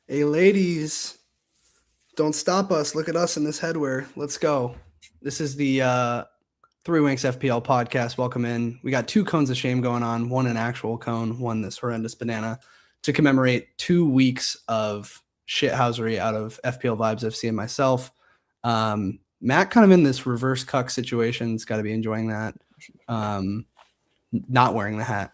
Hey, ladies, don't stop us. Look at us in this headwear. Let's go. This is the Three Wanks FPL podcast. Welcome in. We got two cones of shame going on, one an actual cone, one this horrendous banana, to commemorate 2 weeks of shithousery out of FPL Vibes FC and myself. Matt kind of in this reverse cuck situation. He's got to be enjoying that. Not wearing the hat.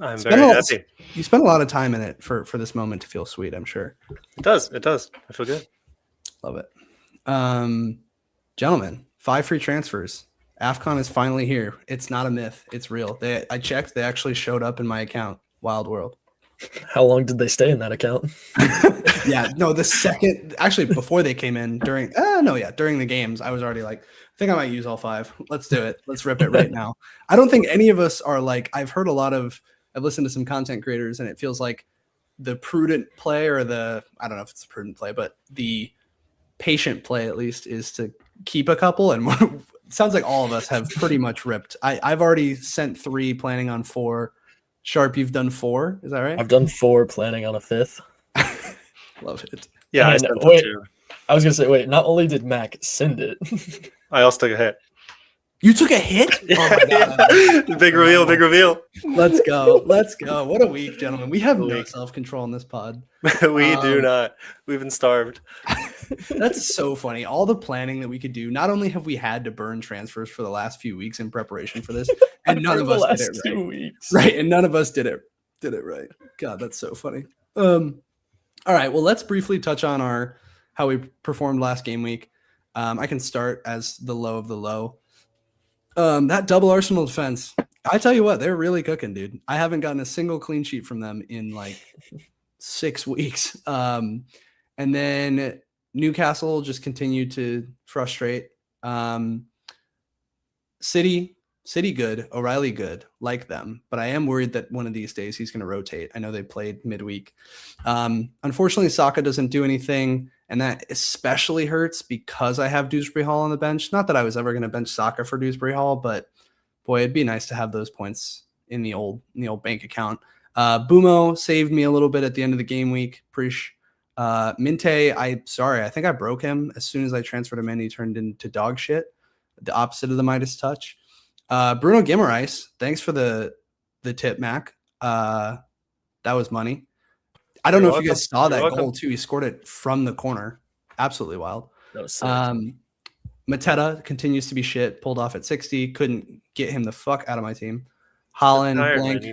I'm very happy. You spent a lot of time in it for this moment to feel sweet, I'm sure. It does. I feel good. Love it. Gentlemen, 5 free transfers. AFCON is finally here. It's not a myth. It's real. I checked. They actually showed up in my account. Wild world. How long did they stay in that account? Before they came in during the games, I was already like, I think I might use all 5. Let's do it. Let's rip it right now. I don't think any of us are like, I've listened to some content creators and it feels like the prudent play or I don't know if it's a prudent play, but the patient play at least is to keep a couple. And it sounds like all of us have pretty much ripped. I've already sent 3, planning on 4. Sharp, you've done 4. Is that right? I've done 4, planning on a 5th. Love it. Yeah, I was gonna say, wait. Not only did Mac send it, I also took a hit. You took a hit? Yeah. Oh my God. Big reveal. Let's go. What a week, gentlemen. We have no self-control in this pod. We do not. We've been starved. That's so funny. All the planning that we could do. Not only have we had to burn transfers for the last few weeks in preparation for this, and none of us did it right. 2 weeks. Right, and none of us did it right. God, that's so funny. All right, well, let's briefly touch on how we performed last game week. I can start as the low of the low. That double Arsenal defense, I tell you what, they're really cooking, dude. I haven't gotten a single clean sheet from them in like 6 weeks. And then Newcastle just continued to frustrate. City good, O'Reilly good, like them. But I am worried that one of these days he's going to rotate. I know they played midweek. Unfortunately, Saka doesn't do anything. And that especially hurts because I have Dewsbury Hall on the bench. Not that I was ever going to bench Saka for Dewsbury Hall, but boy, it'd be nice to have those points in the old bank account. Bumo saved me a little bit at the end of the game week. Prish. Minte, I think I broke him as soon as I transferred him in. He turned into dog shit, the opposite of the Midas touch. Bruno Guimaraes, thanks for the tip, Mac. That was money. I don't know if you guys saw that goal too. He scored it from the corner. Absolutely wild. That was sick. Mateta continues to be shit. Pulled off at 60. Couldn't get him the fuck out of my team. Holland, blank.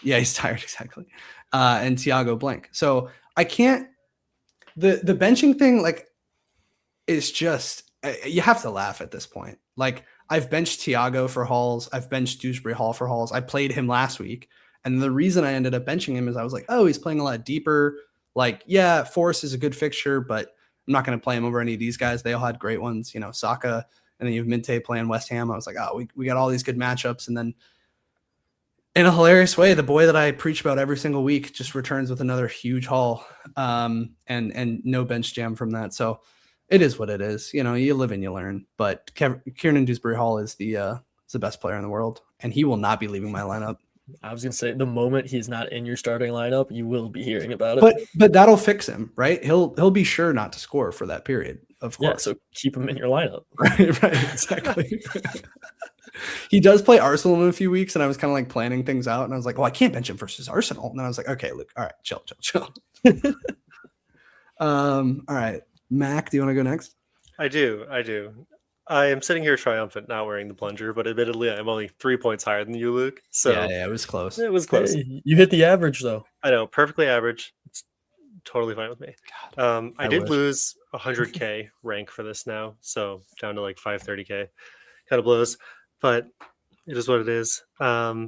Yeah, he's tired, exactly. And Thiago, blank. So I can't. The benching thing, like, is just, you have to laugh at this point. Like, I've benched Thiago for Halls. I've benched Dewsbury Hall for Halls. I played him last week. And the reason I ended up benching him is I was like, oh, he's playing a lot deeper. Like, yeah, Forrest is a good fixture, but I'm not going to play him over any of these guys. They all had great ones, Saka, and then you have Minte playing West Ham. I was like, oh, we got all these good matchups. And then in a hilarious way, the boy that I preach about every single week just returns with another huge haul, and no bench jam from that. So it is what it is. You live and you learn. But Kieran Dewsbury Hall is the best player in the world, and he will not be leaving my lineup. I was going to say, the moment he's not in your starting lineup, you will be hearing about it. But that'll fix him, right? He'll be sure not to score for that period, of course. Yeah, so keep him in your lineup. Right, exactly. He does play Arsenal in a few weeks, and I was kind of like planning things out, and I was like, well, I can't bench him versus Arsenal. And then I was like, okay, Luke, all right, chill. All right. Mac, do you want to go next? I do. I am sitting here triumphant, not wearing the plunger, but admittedly, I'm only 3 points higher than you, Luke. So yeah, it was close. Hey, you hit the average, though. I know, perfectly average. It's totally fine with me. God, I did lose 100K rank for this now, so down to like 530K. Kind of blows, but it is what it is.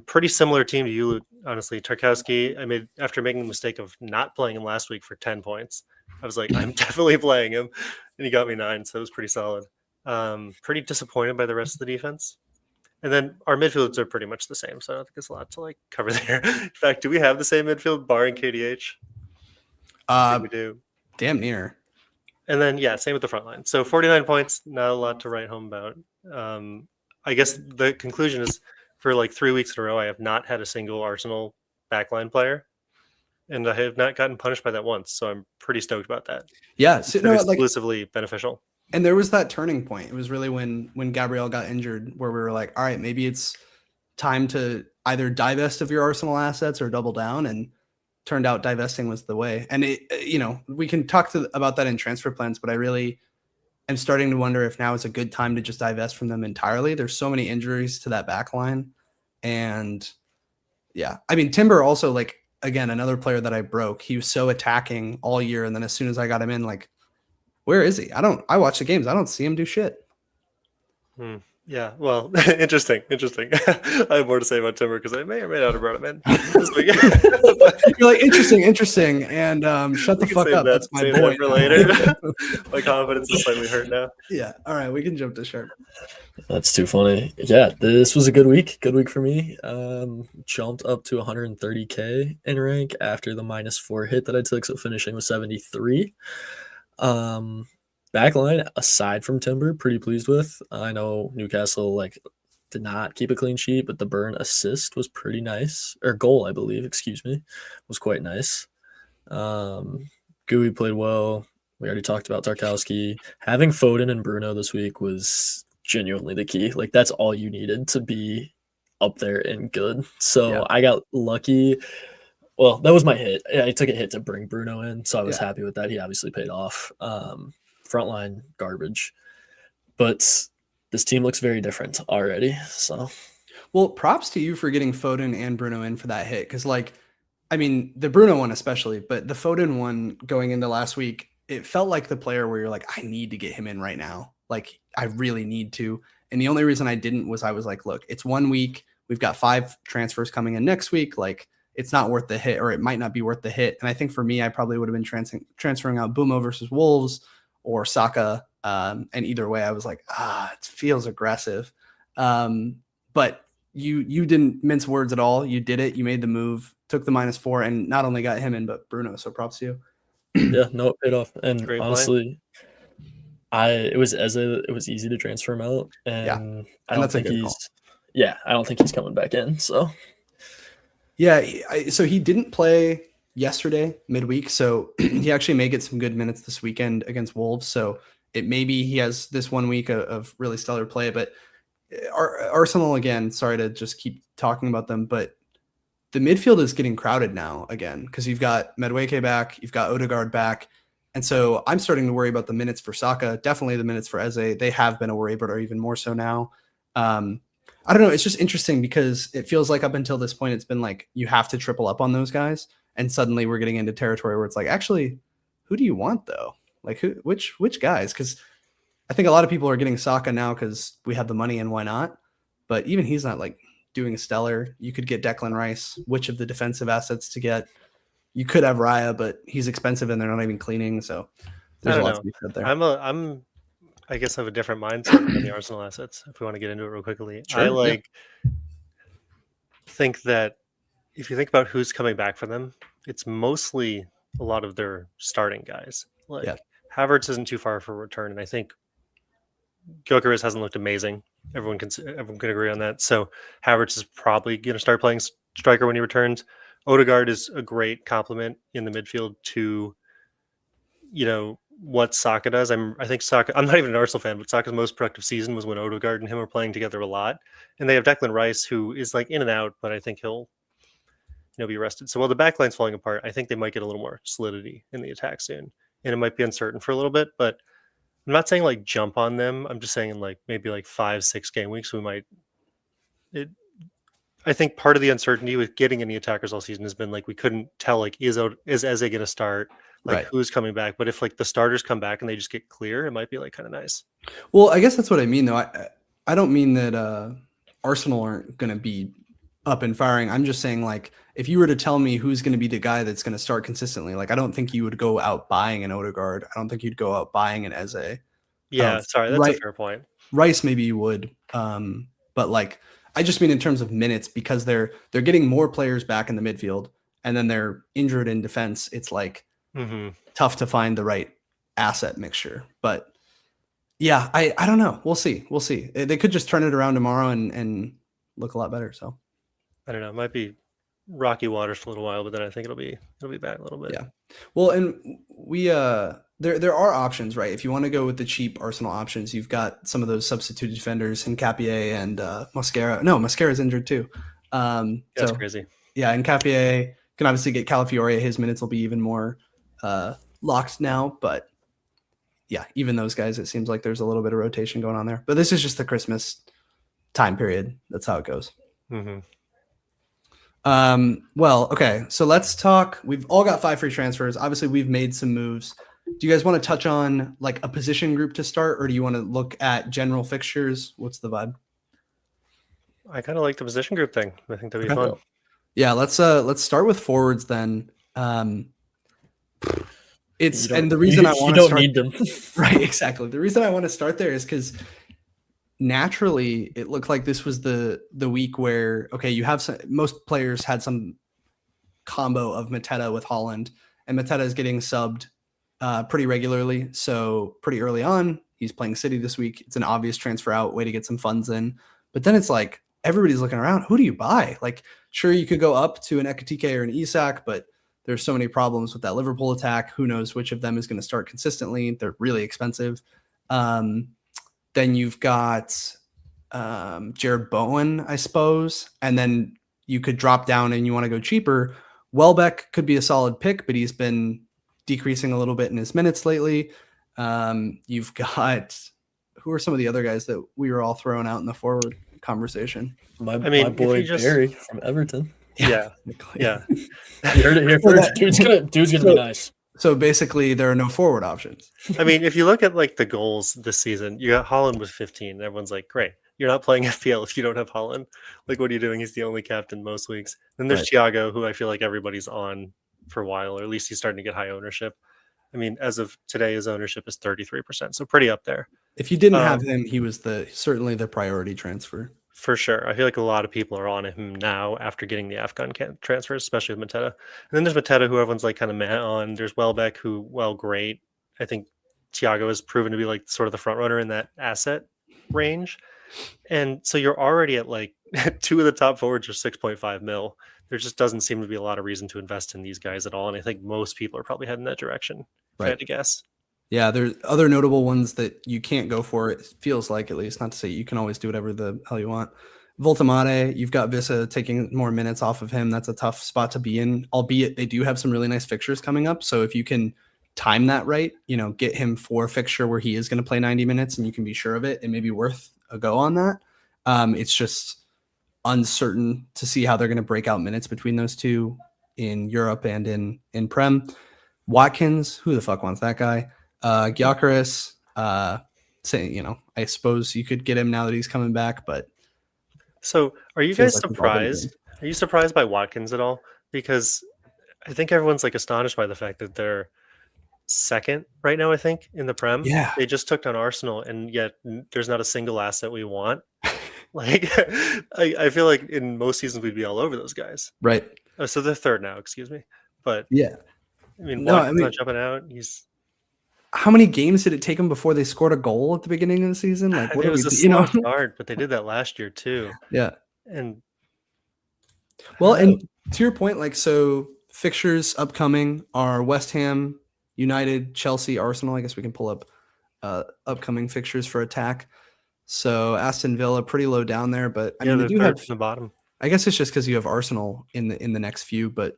Pretty similar team to you, Luke, honestly. Tarkowski, after making the mistake of not playing him last week for 10 points, I was like, I'm definitely playing him, and he got me 9, so it was pretty solid. Pretty disappointed by the rest of the defense. And then our midfields are pretty much the same, so I don't think there's a lot to cover there. In fact, do we have the same midfield barring KDH? We do. Damn near. And then, same with the front line. So 49 points, not a lot to write home about. I guess the conclusion is for 3 weeks in a row, I have not had a single Arsenal backline player. and I have not gotten punished by that once. So I'm pretty stoked about that. Yeah, It's so, been no, like, exclusively beneficial. and there was that turning point. It was really when Gabriel got injured, where we were like, all right, maybe it's time to either divest of your Arsenal assets or double down. And turned out divesting was the way. And we can talk about that in transfer plans, but I really am starting to wonder if now is a good time to just divest from them entirely. There's so many injuries to that back line. And yeah, I mean, Timber also, like, again, another player that I broke. He was so attacking all year. And then as soon as I got him in, like, where is he? I watch the games. I don't see him do shit. Yeah, well, interesting. I have more to say about Timber because I may or may not have brought him in this week. You're like, interesting, and shut the fuck up. That's my point. For later. My confidence is slightly hurt now. Yeah. All right, we can jump to Sharp. That's too funny. Yeah, this was a good week. Good week for me. Jumped up to 130k in rank after the -4 hit that I took, so finishing with 73. Backline, aside from Timber, pretty pleased with. I know Newcastle did not keep a clean sheet, but the Burn assist was pretty nice. Or goal, I believe, was quite nice. Gooey played well. We already talked about Tarkowski. Having Foden and Bruno this week was genuinely the key. Like, that's all you needed to be up there and good. So yeah. I got lucky. Well, that was my hit. I took a hit to bring Bruno in, so I was happy with that. He obviously paid off. Frontline garbage, but this team looks very different already. So, well, props to you for getting Foden and Bruno in for that hit, because, like, I mean, the Bruno one especially, but the Foden one going into last week, it felt like the player where you're like, I need to get him in right now. Like, I really need to. And the only reason I didn't was I was like, look, it's 1 week. We've got 5 transfers coming in next week. Like, it's not worth the hit, or it might not be worth the hit. And I think for me, I probably would have been transferring out Bumo versus Wolves or Saka. And either way, I was like, it feels aggressive. But you didn't mince words at all. You did it. You made the move, took the -4, and not only got him in, but Bruno. So props to you. Yeah, no, it paid off. And great honestly, it was easy to transfer him out. And I don't think he's coming back in. So yeah, so he didn't play yesterday midweek, so he actually may get some good minutes this weekend against Wolves. So it maybe he has this 1 week of really stellar play. But Arsenal, again, sorry to just keep talking about them, but the midfield is getting crowded now again, because you've got Madueke back, you've got Odegaard back, and so I'm starting to worry about the minutes for Saka. Definitely the minutes for Eze. They have been a worry, but are even more so now. I don't know. It's just interesting because it feels like up until this point, it's been like you have to triple up on those guys. And suddenly we're getting into territory where it's like, actually, who do you want though? Like which guys? Because I think a lot of people are getting Saka now because we have the money and why not? But even he's not like doing stellar. You could get Declan Rice. Which of the defensive assets to get? You could have Raya, but he's expensive and they're not even cleaning. So there's a lot to be said there. I guess I have a different mindset than the Arsenal assets, if we want to get into it real quickly. Sure, think that if you think about who's coming back for them, it's mostly a lot of their starting guys. Havertz isn't too far for a return, and I think Gyökeres hasn't looked amazing. Everyone can agree on that. So Havertz is probably going to start playing striker when he returns. Odegaard is a great complement in the midfield to, what Saka does. I think Saka, I'm not even an Arsenal fan, but Saka's most productive season was when Odegaard and him were playing together a lot. And they have Declan Rice, who is like in and out, but I think he'll be rested. So while the backline's falling apart, I think they might get a little more solidity in the attack soon. And it might be uncertain for a little bit, but I'm not saying like jump on them. I'm just saying in like maybe like 5-6 game weeks, I think part of the uncertainty with getting any attackers all season has been like we couldn't tell like is Eze going to start, like right. Who's coming back. But if like the starters come back and they just get clear, it might be like kind of nice. Well, I guess that's what I mean though. I don't mean that Arsenal aren't going to be up and firing. I'm just saying like if you were to tell me who's going to be the guy that's going to start consistently, like I don't think you would go out buying an Odegaard. I don't think you'd go out buying an Eze. Yeah, sorry, that's a fair point. Rice maybe you would, but like. I just mean in terms of minutes because they're getting more players back in the midfield and then they're injured in defense. It's like tough to find the right asset mixture. But yeah, I don't know. We'll see. They could just turn it around tomorrow and look a lot better. So I don't know. It might be rocky waters for a little while, but then I think it'll be back a little bit. Yeah. Well, and we there are options, right? If you want to go with the cheap Arsenal options, you've got some of those substitute defenders in Capier and Mosquera. No, Mosquera's injured too. That's crazy. Yeah, and Capier can obviously get Calafiore. His minutes will be even more locked now, but yeah, even those guys, it seems like there's a little bit of rotation going on there. But this is just the Christmas time period. That's how it goes. Mm-hmm. Well, okay, so let's talk. We've all got 5 free transfers. Obviously, we've made some moves. Do you guys want to touch on like a position group to start, or do you want to look at general fixtures? What's the vibe? I kind of like the position group thing. I think that'd be Okay. fun. Yeah, let's start with forwards then. It's and the reason I want to start, need them. right, exactly. The reason I want to start there is because naturally it looked like this was the week where, okay, you have most players had some combo of Mateta with Holland, and Mateta is getting subbed pretty regularly. So pretty early on, he's playing City this week. It's an obvious transfer out, way to get some funds in. But then it's like everybody's looking around. Who do you buy? Like, sure, you could go up to an Ekitike or an Isak, but there's so many problems with that Liverpool attack. Who knows which of them is going to start consistently? They're really expensive. Then you've got Jared Bowen, I suppose. And then you could drop down and you want to go cheaper. Welbeck could be a solid pick, but he's been decreasing a little bit in his minutes lately. You've got, who are some of the other guys that we were all throwing out in the forward conversation? My boy Barry from Everton. Yeah. You heard it here first. Dude's gonna be nice. So basically, there are no forward options. I mean, if you look at like the goals this season, you got Holland with 15. And everyone's like, great. You're not playing FPL if you don't have Holland. Like, what are you doing? He's the only captain most weeks. Then there's Thiago, who I feel like everybody's on for a while, or at least he's starting to get high ownership. I mean, as of today, his ownership is 33%, so pretty up there. If you didn't have him, he was certainly the priority transfer. For sure. I feel like a lot of people are on him now after getting the Afghan transfers, especially with Mateta. And then there's Mateta, who everyone's like kind of meh on. There's Welbeck, who, well, great. I think Thiago has proven to be like sort of the front runner in that asset range. And so you're already at like 2 of the top forwards are 6.5 mil. There just doesn't seem to be a lot of reason to invest in these guys at all. And I think most people are probably heading that direction, if I had to guess. Yeah, there's other notable ones that you can't go for, it feels like, at least. Not to say you can always do whatever the hell you want. Voltamade, you've got Vissa taking more minutes off of him. That's a tough spot to be in, albeit they do have some really nice fixtures coming up. So if you can time that right, get him for a fixture where he is going to play 90 minutes and you can be sure of it, it may be worth a go on that. It's just uncertain to see how they're going to break out minutes between those two in Europe and in Prem. Watkins, who the fuck wants that guy? Gyökeres, I suppose you could get him now that he's coming back, but so are you guys surprised? Are you surprised by Watkins at all? Because I think everyone's like astonished by the fact that they're second right now, I think, in the Prem. Yeah. They just took down Arsenal, and yet there's not a single asset we want. Like, I feel like in most seasons we'd be all over those guys. Right. Oh, so they're third now, excuse me. But yeah. I mean, Watkins not jumping out. How many games did it take them before they scored a goal at the beginning of the season? Like, what it was a slow start, but they did that last year too. Yeah. And and to your point, like, so fixtures upcoming are West Ham, United, Chelsea, Arsenal. I guess we can pull up upcoming fixtures for attack. So Aston Villa pretty low down there, but I mean, they do have from the bottom. I guess it's just because you have Arsenal in the next few, but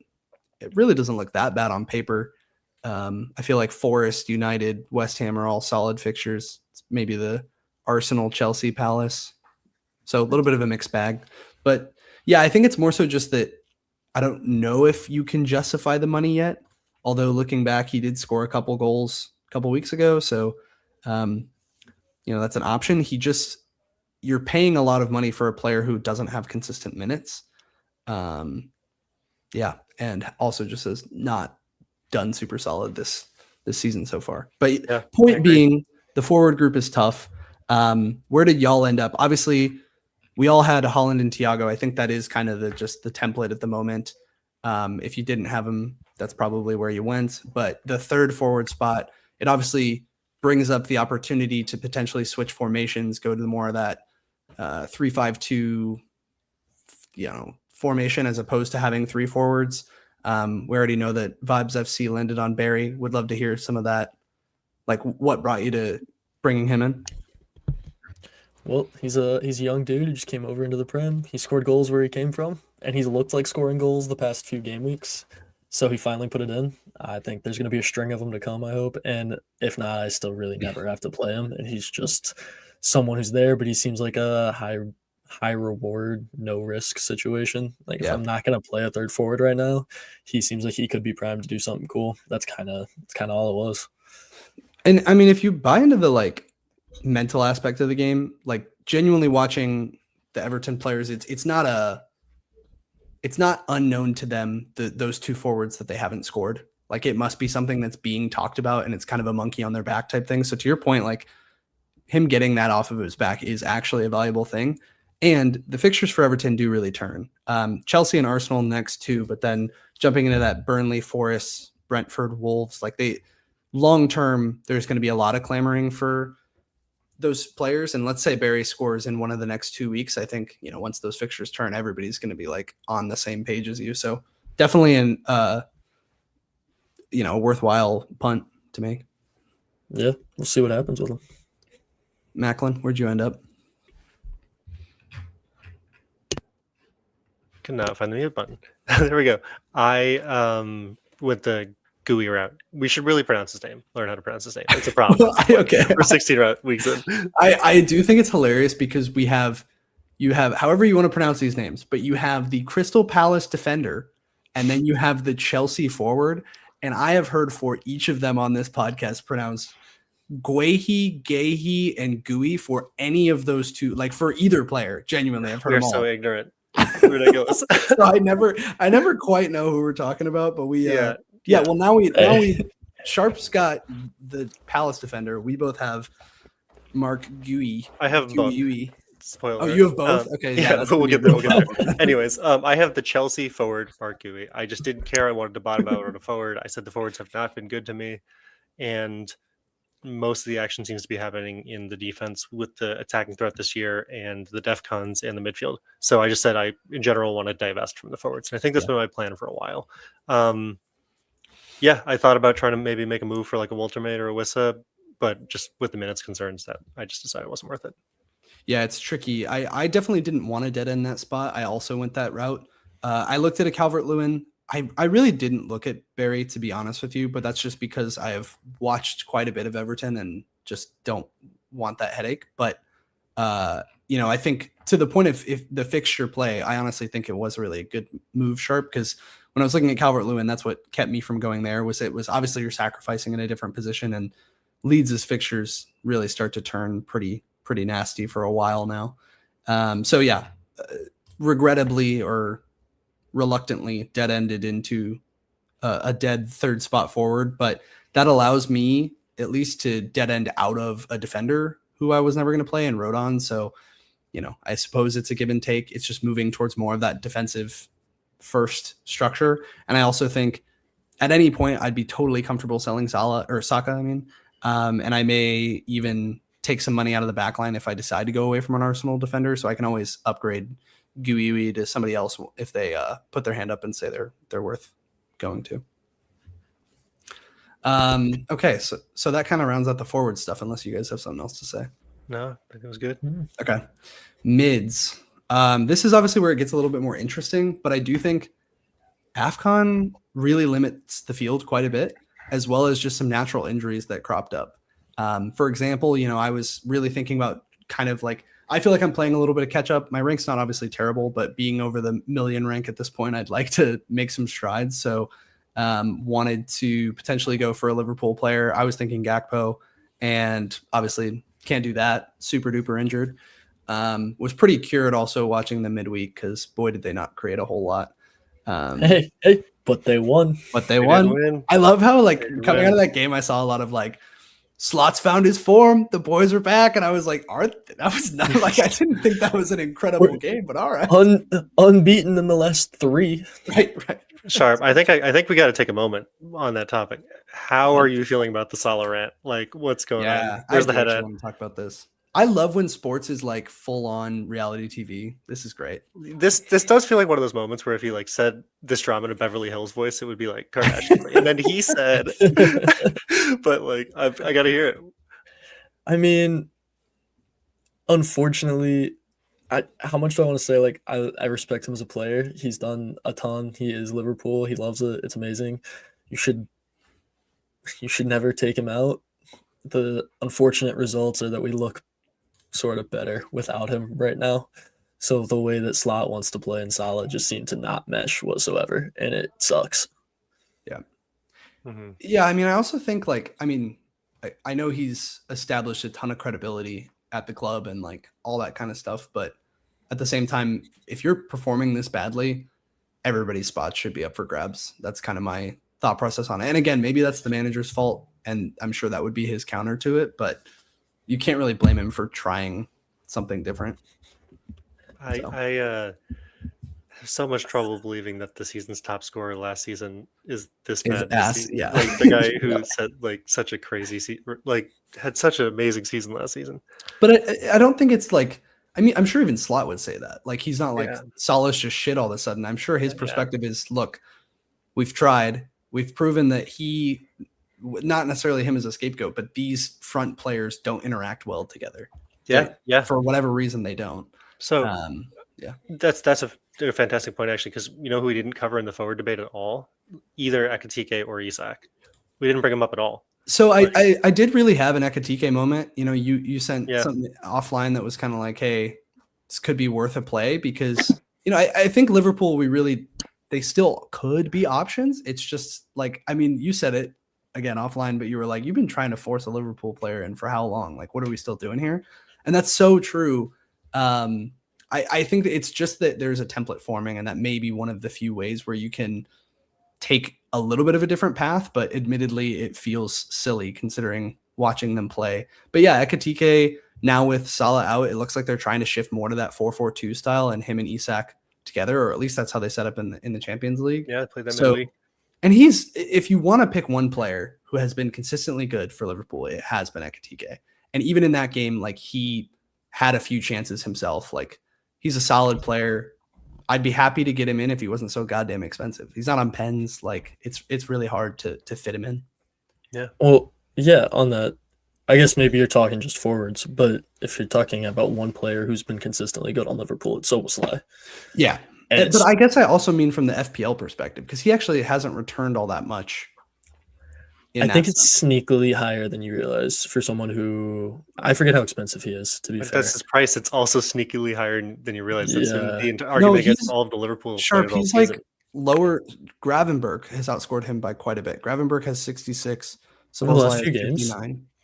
it really doesn't look that bad on paper. I feel like Forest, United, West Ham are all solid fixtures. Maybe the Arsenal, Chelsea, Palace. So a little bit of a mixed bag. But yeah, I think it's more so just that I don't know if you can justify the money yet. Although looking back, he did score a couple goals a couple weeks ago. So, that's an option. You're paying a lot of money for a player who doesn't have consistent minutes. And also just has not done super solid this season so far. But point being, the forward group is tough. Where did y'all end up? Obviously, we all had Holland and Thiago. I think that is kind of the template at the moment. If you didn't have him, that's probably where you went. But the third forward spot, it obviously brings up the opportunity to potentially switch formations, go to more of that 3-5-2, formation as opposed to having 3 forwards. We already know that Vibes FC landed on Barry. Would love to hear some of that. Like, what brought you to bringing him in? Well, he's a young dude who just came over into the Prem. He scored goals where he came from, and he's looked like scoring goals the past few game weeks. So he finally put it in. I think there's going to be a string of them to come, I hope. And if not, I still really never have to play him. And he's just someone who's there, but he seems like a high reward, no risk situation. Like if I'm not going to play a third forward right now, he seems like he could be primed to do something cool. That's kind of all it was. And I mean, if you buy into the like mental aspect of the game, like genuinely watching the Everton players, it's not unknown to them those 2 forwards that they haven't scored. Like it must be something that's being talked about, and it's kind of a monkey on their back type thing. So to your point, like him getting that off of his back is actually a valuable thing. And the fixtures for Everton do really turn. Chelsea and Arsenal next 2, but then jumping into that Burnley, Forest, Brentford, Wolves, like long term, there's going to be a lot of clamoring for those players. And let's say Barry scores in one of the next 2 weeks. I think, once those fixtures turn, everybody's going to be like on the same page as you. So definitely a worthwhile punt to make. Yeah, we'll see what happens with him. Macklin, where'd you end up? Cannot find the mute button. There we go. I went the gooey route. We should really pronounce his name. Learn how to pronounce his name. It's a problem. Okay. We're 16 weeks in. I do think it's hilarious because you have however you want to pronounce these names, but you have the Crystal Palace defender, and then you have the Chelsea forward. And I have heard for each of them on this podcast pronounced Guehi, Gehi, and Gooey for any of those 2, like for either player. Genuinely, I've heard them all. We're so ignorant. Ridiculous. So I never quite know who we're talking about, but we well now we Sharp's got the Palace defender. We both have Mark Gooey. I have both. Spoiler. Oh, you have both? Okay, yeah, but we'll get there. Anyways, I have the Chelsea forward, Mark Gooey. I just didn't care. I wanted to bottom out on a forward. I said the forwards have not been good to me, and most of the action seems to be happening in the defense with the attacking threat this year and the DEFCONs and the midfield. So I just said I, in general, want to divest from the forwards. And I think that's been my plan for a while. I thought about trying to maybe make a move for like a Waltermate or a Wissa, but just with the minutes concerns, that I just decided it wasn't worth it. Yeah, it's tricky. I definitely didn't want to dead end that spot. I also went that route. I looked at a Calvert-Lewin. I really didn't look at Barry, to be honest with you, but that's just because I have watched quite a bit of Everton and just don't want that headache. But, I think to the point of if the fixture play, I honestly think it was really a good move, Sharp, because when I was looking at Calvert-Lewin, that's what kept me from going there. It was obviously you're sacrificing in a different position, and Leeds' fixtures really start to turn pretty nasty for a while now. Regrettably or reluctantly dead-ended into a dead third spot forward, but that allows me at least to dead end out of a defender who I was never going to play and wrote on. So, I suppose it's a give and take. It's just moving towards more of that defensive first structure. And I also think at any point I'd be totally comfortable selling Saka, and I may even take some money out of the back line if I decide to go away from an Arsenal defender. So I can always upgrade Gooey to somebody else if they put their hand up and say they're worth going to. Okay, so that kind of rounds out the forward stuff, unless you guys have something else to say. No, I think it was good. Okay. Mids. This is obviously where it gets a little bit more interesting, but I do think AFCON really limits the field quite a bit, as well as just some natural injuries that cropped up. For example, I was really thinking about kind of like, I feel like I'm playing a little bit of catch up. My rank's not obviously terrible, but being over the million rank at this point, I'd like to make some strides. So wanted to potentially go for a Liverpool player. I was thinking Gakpo, and obviously can't do that. Super duper injured. Was pretty cured also watching the midweek, because boy, did they not create a whole lot. Hey, but they won. But they won. I love how coming out of that game, I saw a lot of Slots found his form. The boys are back, and I was like, that was not I didn't think that was an incredible game, but all right. Unbeaten in the last 3. Right. Sharp. I think we got to take a moment on that topic. How are you feeling about the Salah rant? What's going on? Where's the head at? I want to talk about this. I love when sports is like full on reality TV. This is great. This does feel like one of those moments where if he like said this drama in a Beverly Hills voice, it would be like Kardashian. And then he said, but like I got to hear it. I mean, unfortunately, how much do I want to say? Like, I respect him as a player. He's done a ton. He is Liverpool. He loves it. It's amazing. You should never take him out. The unfortunate results are that we look sort of better without him right now. So the way that Slot wants to play and Salah just seem to not mesh whatsoever, and it sucks. Yeah. Mm-hmm. Yeah, I mean, I also think like, I mean, I know he's established a ton of credibility at the club and like all that kind of stuff, but at the same time, if you're performing this badly, everybody's spots should be up for grabs. That's kind of my thought process on it. And again, maybe that's the manager's fault, and I'm sure that would be his counter to it, but you can't really blame him for trying something different. I have so much trouble believing that the season's top scorer last season is this bad. Yeah, like the guy who said like such a crazy like had such an amazing season last season. But I don't think it's like, I mean, I'm sure even Slot would say that. Like, he's not like Salah's just shit all of a sudden. I'm sure his perspective is, look, we've tried, we've proven that he, not necessarily him as a scapegoat, but these front players don't interact well together. Yeah. For whatever reason, they don't. So yeah, that's a fantastic point actually, because you know who we didn't cover in the forward debate at all, either Ekitike or Isak. We didn't bring him up at all. So I did really have an Ekitike moment. You know, you sent something offline that was kind of like, hey, this could be worth a play, because you know I think Liverpool, they still could be options. It's just like, I mean, you said it again offline, but you were like, you've been trying to force a Liverpool player in for how long? Like, what are we still doing here? And that's so true. I think that it's just that there's a template forming, and that may be one of the few ways where you can take a little bit of a different path, but admittedly it feels silly considering watching them play. But yeah, Ekitike now with Salah out, it looks like they're trying to shift more to that 4-4-2 style, and him and Isak together, or at least that's how they set up in the Champions League. Yeah, they played them in the league. And if you want to pick one player who has been consistently good for Liverpool, it has been Ekitike. And even in that game, like, he had a few chances himself. Like, he's a solid player. I'd be happy to get him in if he wasn't so goddamn expensive. He's not on pens. Like, it's really hard to fit him in. Yeah. Well, yeah, on that, I guess maybe you're talking just forwards, but if you're talking about one player who's been consistently good on Liverpool, it's Szoboszlai. Yeah. But I guess I also mean from the FPL perspective, because he actually hasn't returned all that much. I think it's sneakily higher than you realize for someone who, I forget how expensive he is, to be fair. That's his price. It's also sneakily higher than you realize. That's the argument against all of the Liverpool. Sharp. He's like lower. Gravenberg has outscored him by quite a bit. Gravenberg has 66. So the last few games?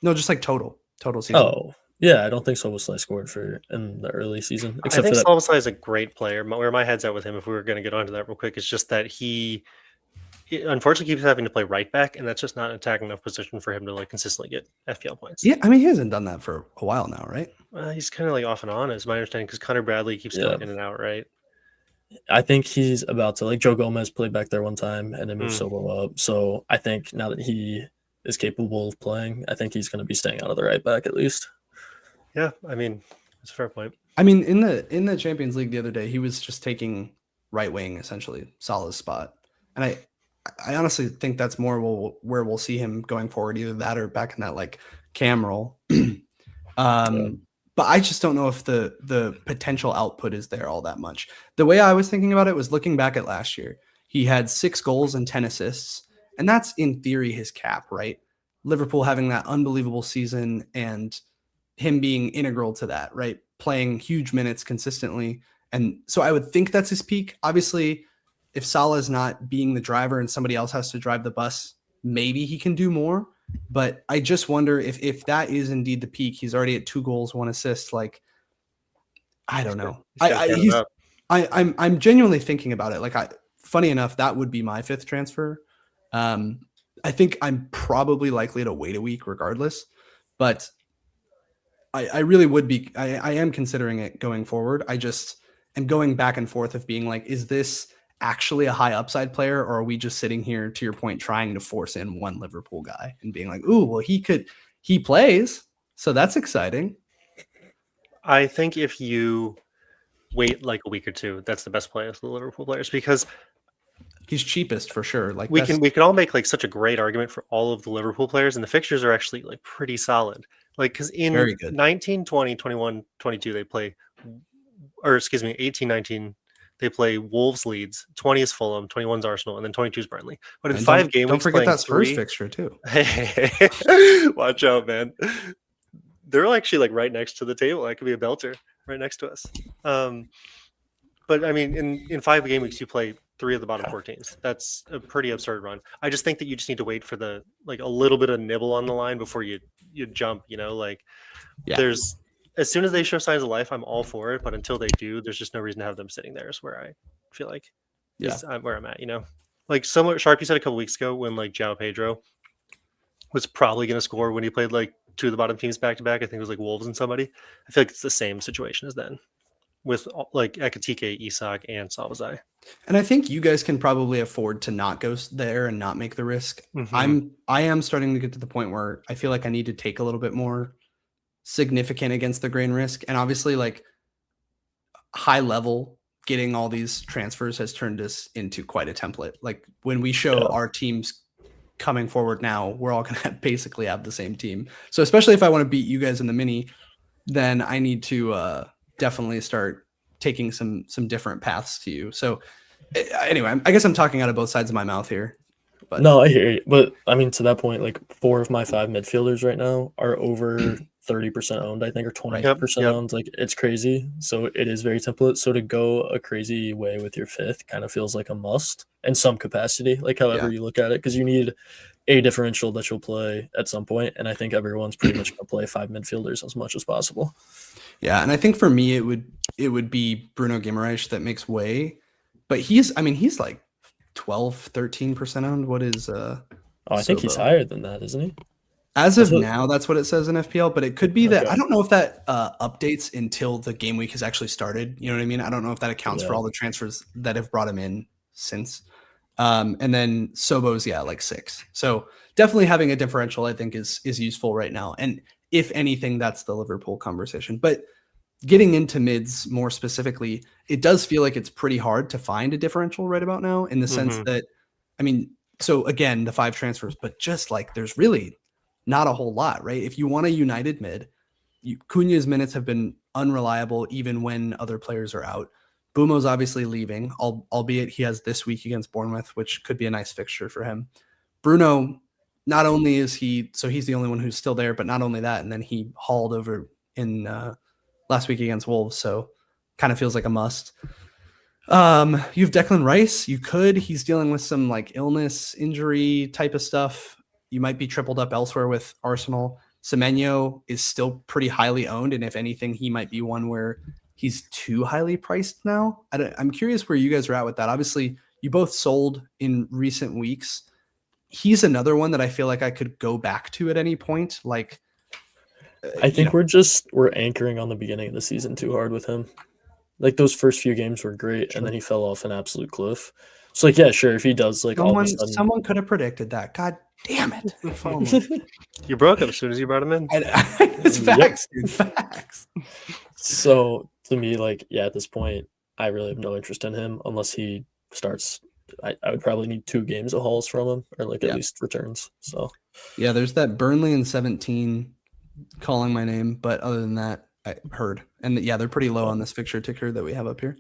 No, just like total season. Oh, yeah. I don't think Szoboszlai scored in the early season. I think Szoboszlai is a great player. Where my head's at with him, if we were going to get onto that real quick, is just that he unfortunately keeps having to play right back, and that's just not an attacking enough position for him to like consistently get FPL points. Yeah, I mean, he hasn't done that for a while now, right? He's kind of like off and on, is my understanding, because Connor Bradley keeps going in and out, right? I think he's about to, like, Joe Gomez played back there one time and then moved Sobo up. So I think now that he is capable of playing, I think he's going to be staying out of the right back at least. Yeah, I mean, it's a fair point. I mean, in the Champions League the other day, he was just taking right wing, essentially, Salah's spot. And I honestly think that's more where we'll see him going forward, either that or back in that like cam role. But I just don't know if the potential output is there all that much. The way I was thinking about it was looking back at last year. He had 6 goals and 10 assists, and that's in theory his cap, right? Liverpool having that unbelievable season and him being integral to that, right? Playing huge minutes consistently. And so I would think that's his peak. Obviously, if Salah is not being the driver and somebody else has to drive the bus, maybe he can do more. But I just wonder if that is indeed the peak. He's already at 2 goals, 1 assist. Like, I don't know. I'm genuinely thinking about it. Like, funny enough, that would be my 5th transfer. I think I'm probably likely to wait a week regardless, but I really would be. I am considering it going forward. I just am going back and forth of being like, is this actually a high upside player, or are we just sitting here, to your point, trying to force in one Liverpool guy and being like, ooh, well, he plays, so that's exciting. I think if you wait like a week or two, that's the best play of the Liverpool players, because He's cheapest for sure. Like we can all make like such a great argument for all of the Liverpool players, and the fixtures are actually like pretty solid. Like, because in very good. 19, 20, 21, 22, they play, or excuse me, 18, 19, they play Wolves, Leeds, 20 is Fulham, 21 is Arsenal, and then 22 is Burnley. But in And 5 game don't weeks, forget playing that Spurs 3, fixture too. hey, watch out, man. They're actually like right next to the table. That could be a belter right next to us. But I mean, in 5 game weeks, you play 3 of the bottom 4 teams. That's a pretty absurd run. I just think that you just need to wait for the like a little bit of nibble on the line before you jump. You know, like there's as soon as they show signs of life, I'm all for it. But until they do, there's just no reason to have them sitting there. Is where I feel like where I'm at. You know, like somewhat Sharpie said a couple weeks ago when like João Pedro was probably going to score when he played like 2 of the bottom teams back to back. I think it was like Wolves and somebody. I feel like it's the same situation as then, with like Ekatike, Isak, and Salazar. And I think you guys can probably afford to not go there and not make the risk. Mm-hmm. I am starting to get to the point where I feel like I need to take a little bit more significant against the grain risk. And obviously, like high level, getting all these transfers has turned us into quite a template. Like when we show our teams coming forward now, we're all going to basically have the same team. So especially if I want to beat you guys in the mini, then I need to definitely start taking some different paths to you. So anyway, I guess I'm talking out of both sides of my mouth here. But no, I hear you. But I mean, to that point, like 4 of my 5 midfielders right now are over 30% owned, I think, or 20% owned. Like it's crazy. So it is very template. So to go a crazy way with your 5th kind of feels like a must in some capacity, like however you look at it, because you need a differential that you'll play at some point. And I think everyone's pretty much going to play 5 midfielders as much as possible. Yeah, and I think for me it would be Bruno Guimaraes that makes way, but he's like 12-13% owned. What is I think he's higher than that, isn't he? As of now, that's what it says in FPL, but it could be that I don't know if that updates until the game week has actually started. You know what I mean? I don't know if that accounts for all the transfers that have brought him in since. And then Sobo's like 6. So definitely having a differential, I think, is useful right now. And if anything, that's the Liverpool conversation. But getting into mids more specifically, it does feel like it's pretty hard to find a differential right about now, in the sense that, I mean, so again, the 5 transfers, but just like there's really not a whole lot, right? If you want a United mid, Cunha's minutes have been unreliable even when other players are out. Bumo's obviously leaving, albeit he has this week against Bournemouth, which could be a nice fixture for him. Bruno, not only is he's the only one who's still there, but not only that, and then he hauled over in last week against Wolves, so kind of feels like a must. You have Declan Rice. He's dealing with some like illness, injury type of stuff. You might be tripled up elsewhere with Arsenal. Semenyo is still pretty highly owned, and if anything, he might be one where he's too highly priced now. I'm curious where you guys are at with that. Obviously, you both sold in recent weeks. He's another one that I feel like I could go back to at any point. Like, I think we're anchoring on the beginning of the season too hard with him. Like those first few games were great, and then he fell off an absolute cliff. So like, yeah, sure, if he does like all of a sudden, someone could have predicted that. God damn it! You broke him as soon as you brought him in. It's facts, dude. Facts. So to me, like, yeah, at this point, I really have no interest in him unless he starts. I would probably need 2 games of hauls from him, or like at least returns. So yeah, there's that Burnley in 17 calling my name, but other than that, I heard. And they're pretty low on this fixture ticker that we have up here.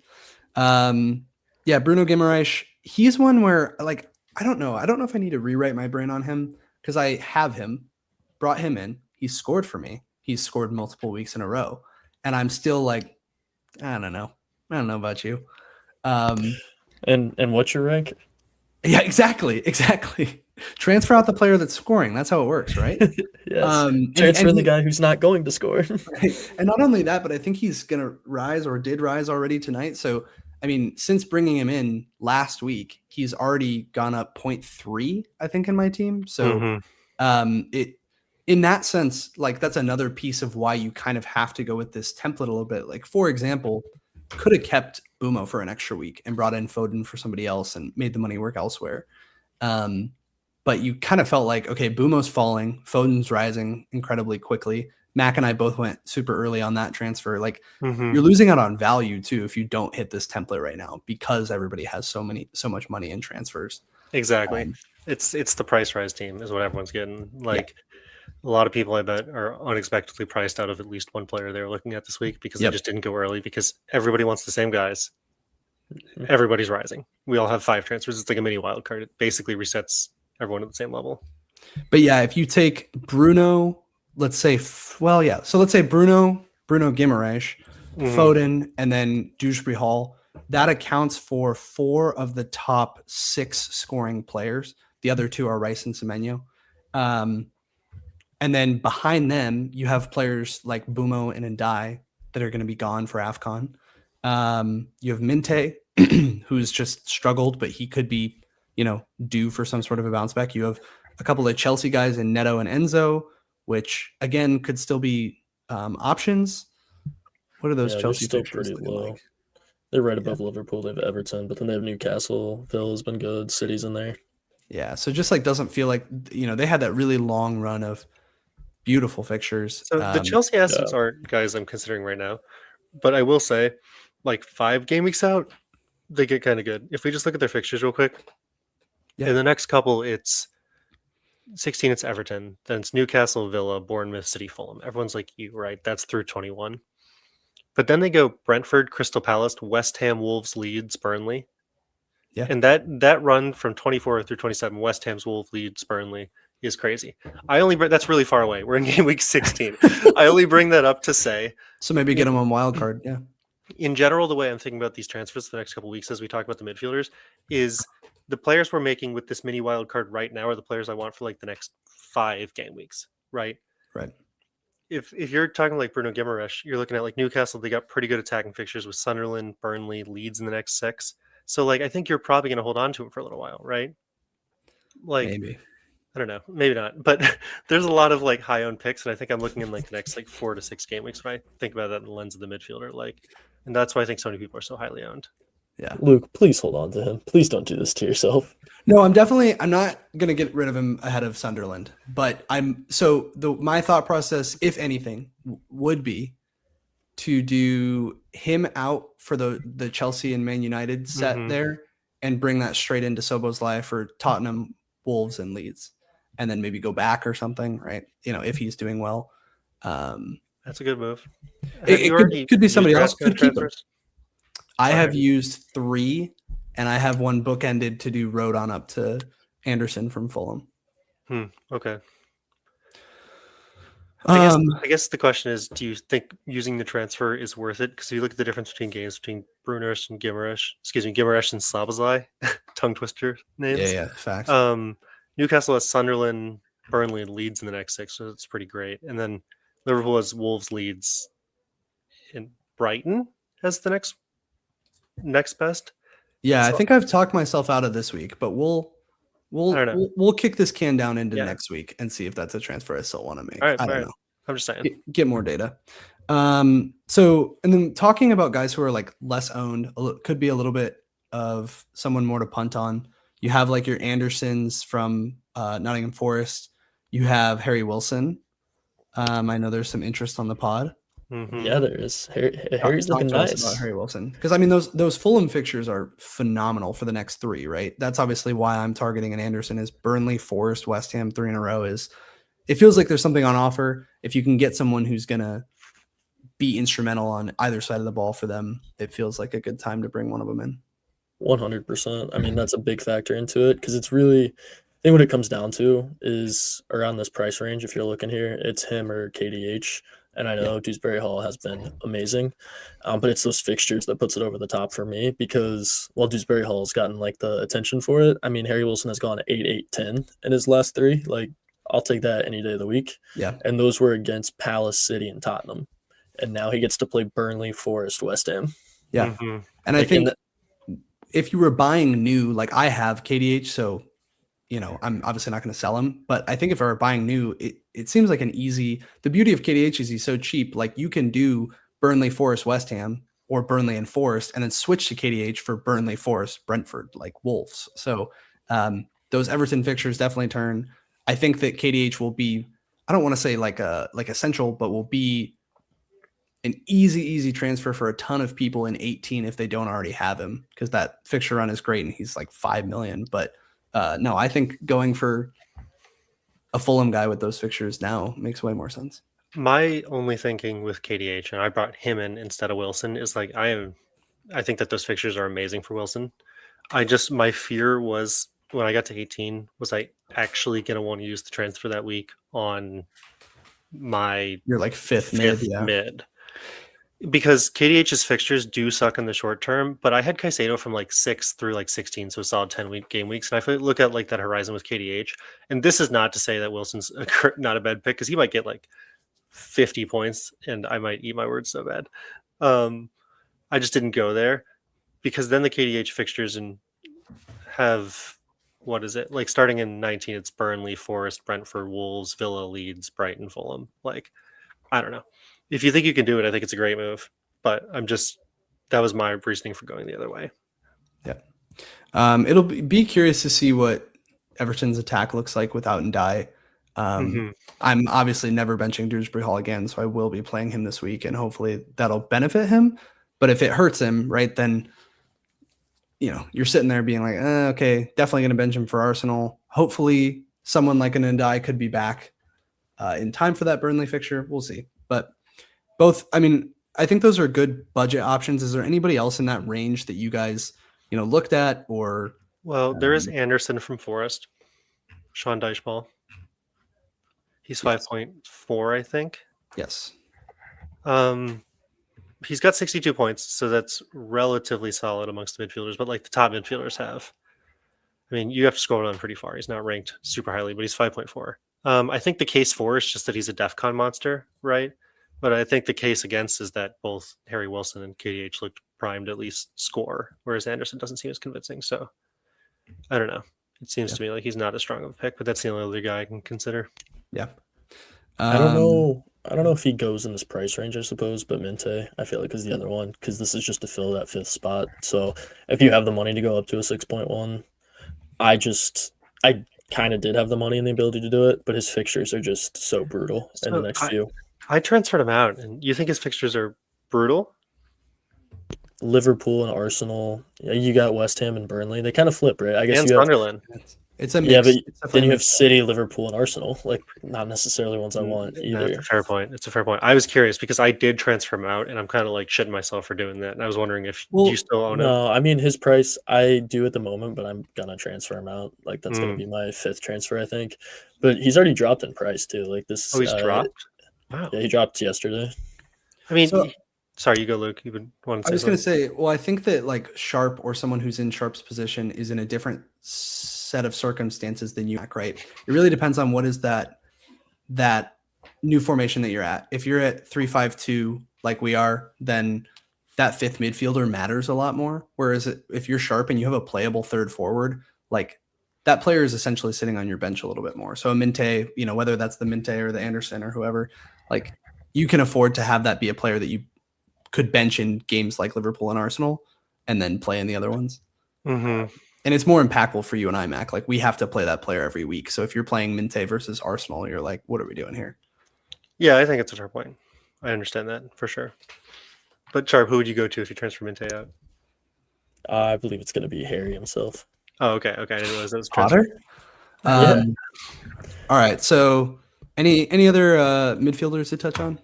Bruno Guimaraes, he's one where like I don't know if I need to rewrite my brain on him, because I have him, brought him in, he's scored for me, he's scored multiple weeks in a row, and I'm still like, I don't know about you. And what's your rank? Yeah, exactly. Transfer out the player that's scoring. That's how it works, right? Yes. Transfer the guy who's not going to score. Right? And not only that, but I think he's going to rise, or did rise already tonight. So, I mean, since bringing him in last week, he's already gone up 0.3, I think, in my team. So in that sense, like that's another piece of why you kind of have to go with this template a little bit. Like, for example, could have kept Bumo for an extra week and brought in Foden for somebody else and made the money work elsewhere. But you kind of felt like, okay, Bumo's falling, Foden's rising incredibly quickly. Mac and I both went super early on that transfer. Like Mhm. you're losing out on value too if you don't hit this template right now because everybody has so much money in transfers. Exactly. It's the price rise team is what everyone's getting. Like a lot of people I bet are unexpectedly priced out of at least one player they were looking at this week because they Yep. just didn't go early because everybody wants the same guys. Mhm. Everybody's rising. We all have 5 transfers. It's like a mini wild card. It basically resets everyone at the same level. But yeah, if you take Bruno, let's say, so let's say Bruno Guimaraes, Mhm. Foden, and then Dewsbury Hall, that accounts for 4 of the top 6 scoring players. The other 2 are Rice and Semenyo. And then behind them, you have players like Bumo and Ndai that are going to be gone for AFCON. You have Minte, who's just struggled, but he could be, due for some sort of a bounce back. You have a couple of Chelsea guys in Neto and Enzo, which again could still be options. What are those Yeah, they're Chelsea still fixtures pretty looking low. like? They're right above Liverpool. They have Everton, but then they have Newcastle. Villa's been good. City's in there. Yeah, so just like doesn't feel like they had that really long run of beautiful fixtures. So the Chelsea assets aren't guys I'm considering right now, but I will say, like 5 game weeks out, they get kind of good. If we just look at their fixtures real quick, in the next couple, it's 16. It's Everton, then it's Newcastle, Villa, Bournemouth, City, Fulham. Everyone's like you, right? That's through 21. But then they go Brentford, Crystal Palace, West Ham, Wolves, Leeds, Burnley. Yeah. And that run from 24 through 27, West Ham's, Wolves, Leeds, Burnley is crazy. That's really far away. We're in game week 16. I only bring that up to say. So maybe get them on wild card. Yeah. In general, the way I'm thinking about these transfers for the next couple of weeks as we talk about the midfielders is the players we're making with this mini wild card right now are the players I want for like the next 5 game weeks, right? Right. If you're talking like Bruno Guimaraes, you're looking at like Newcastle, they got pretty good attacking fixtures with Sunderland, Burnley, Leeds in the next 6. So like I think you're probably going to hold on to him for a little while, right? Like Maybe. I don't know, maybe not, but there's a lot of like high owned picks, and I think I'm looking in like the next like 4 to 6 game weeks when I think about that in the lens of the midfielder, and that's why I think so many people are so highly owned. Yeah. Luke, please hold on to him. Please don't do this to yourself. No, I'm not going to get rid of him ahead of Sunderland, but my thought process, if anything, would be to do him out for the Chelsea and Man United set there and bring that straight into Szoboszlai for Tottenham, Wolves, and Leeds, and then maybe go back or something, right? If he's doing well. That's a good move. It could be somebody else. Could keep him. I Sorry. have used 3, and I have one bookended to do road on up to Anderson from Fulham. Okay. I guess the question is, do you think using the transfer is worth it? Because if you look at the difference between games between Brunos and Guimaraes and Szoboszlai, tongue twister names. Yeah, facts. Newcastle has Sunderland, Burnley, and Leeds in the next 6, so it's pretty great. And then Liverpool has Wolves, Leeds, and Brighton as the next best. Yeah, So- I think I've talked myself out of this week, but we'll kick this can down into next week and see if that's a transfer I still want to make. I don't know. I'm just saying. Get more data. So, and then talking about guys who are like less owned, could be a little bit of someone more to punt on. You have like your Andersons from Nottingham Forest. You have Harry Wilson. I know there's some interest on the pod. Yeah, there is. Harry's looking nice. About Harry Wilson, because I mean those Fulham fixtures are phenomenal for the next 3, right? That's obviously why I'm targeting an Anderson. Is Burnley, Forest, West Ham 3 in a row. It feels like there's something on offer. If you can get someone who's gonna be instrumental on either side of the ball for them, it feels like a good time to bring one of them in. 100%. I mean, that's a big factor into it because it's really, I think what it comes down to is around this price range. If you're looking here, it's him or KDH. And I know Dewsbury Hall has been amazing, but it's those fixtures that puts it over the top for me because while Dewsbury Hall has gotten like the attention for it, I mean, Harry Wilson has gone 8-8-10 in his last 3. Like, I'll take that any day of the week. Yeah. And those were against Palace, City, and Tottenham. And now he gets to play Burnley, Forest, West Ham. Yeah. And I think if you were buying new, like I have KDH, so I'm obviously not going to sell him, but I think if I were buying new, it seems like the beauty of KDH is he's so cheap. Like you can do Burnley, Forest, West Ham, or Burnley and Forest, and then switch to KDH for Burnley, Forest, Brentford, like Wolves. So those Everton fixtures definitely turn. I think that KDH will be I don't want to say like essential, but will be an easy transfer for a ton of people in 18 if they don't already have him, because that fixture run is great and he's like 5 million. But no, I think going for a Fulham guy with those fixtures now makes way more sense. My only thinking with KDH, and I brought him in instead of Wilson, is like I think that those fixtures are amazing for Wilson. My fear was when I got to 18, was I actually going to want to use the transfer that week on my You're like fifth mid. Because KDH's fixtures do suck in the short term, but I had Caicedo from like 6 through like 16, so a solid 10 game weeks. And I look at like that horizon with KDH, and this is not to say that Wilson's not a bad pick, because he might get like 50 points and I might eat my words so bad. I just didn't go there, because then the KDH fixtures and have, what is it? Like starting in 19, it's Burnley, Forest, Brentford, Wolves, Villa, Leeds, Brighton, Fulham. Like, I don't know. If you think you can do it, I think it's a great move. But that was my reasoning for going the other way. Yeah. It'll be curious to see what Everton's attack looks like without Ndiaye. I'm obviously never benching Dewsbury Hall again, so I will be playing him this week, and hopefully that'll benefit him. But if it hurts him, right, then you're sitting there being like, okay, definitely going to bench him for Arsenal. Hopefully someone like an Ndiaye could be back in time for that Burnley fixture. We'll see. But both, I mean, I think those are good budget options. Is there anybody else in that range that you guys, looked at? Or well, there is Anderson from Forest, Sean Dycheball. He's 5.4, I think. Yes. He's got 62 points, so that's relatively solid amongst the midfielders, but like the top midfielders have. I mean, you have to scroll down pretty far. He's not ranked super highly, but he's 5.4. I think the case for is just that he's a DEFCON monster, right? But I think the case against is that both Harry Wilson and KDH looked primed to at least score, whereas Anderson doesn't seem as convincing. So I don't know. It seems to me like he's not as strong of a pick, but that's the only other guy I can consider. Yeah. I don't know. I don't know if he goes in this price range, I suppose, but Minte, I feel like, is the other one, because this is just to fill that 5th spot. So if you have the money to go up to a 6.1, I kind of did have the money and the ability to do it, but his fixtures are just so brutal in the next few. I transferred him out, and you think his fixtures are brutal? Liverpool and Arsenal. You got West Ham and Burnley. They kind of flip, right? I guess and you have Sunderland. It's a mix. Yeah, but then you have City, Liverpool, and Arsenal. Like, not necessarily ones I want either. That's a fair point. It's a fair point. I was curious because I did transfer him out, and I'm kind of like shitting myself for doing that. And I was wondering if you still own him. No, I mean, his price I do at the moment, but I'm gonna transfer him out. Like, that's gonna be my 5th transfer, I think. But he's already dropped in price too. Like this. Oh, he's dropped. Wow. Yeah, he dropped yesterday. I mean, sorry, you go, Luke. You've been wanting to say. I was going to say, well, I think that like Sharp or someone who's in Sharp's position is in a different set of circumstances than you, right? It really depends on what is that new formation that you're at. If you're at 3-5-2 like we are, then that 5th midfielder matters a lot more. Whereas if you're Sharp and you have a playable 3rd forward, like that player is essentially sitting on your bench a little bit more. So a Minte, whether that's the Minte or the Anderson or whoever, like you can afford to have that be a player that you could bench in games like Liverpool and Arsenal and then play in the other ones. Mm-hmm. And it's more impactful for you and I, Mac. Like we have to play that player every week. So if you're playing Minte versus Arsenal, you're like, what are we doing here? Yeah, I think it's a fair point. I understand that for sure. But Sharp, who would you go to if you transfer Minte out? I believe it's going to be Harry himself. Oh, okay. I didn't realize that was Potter. Yeah. All right. So any other midfielders to touch on?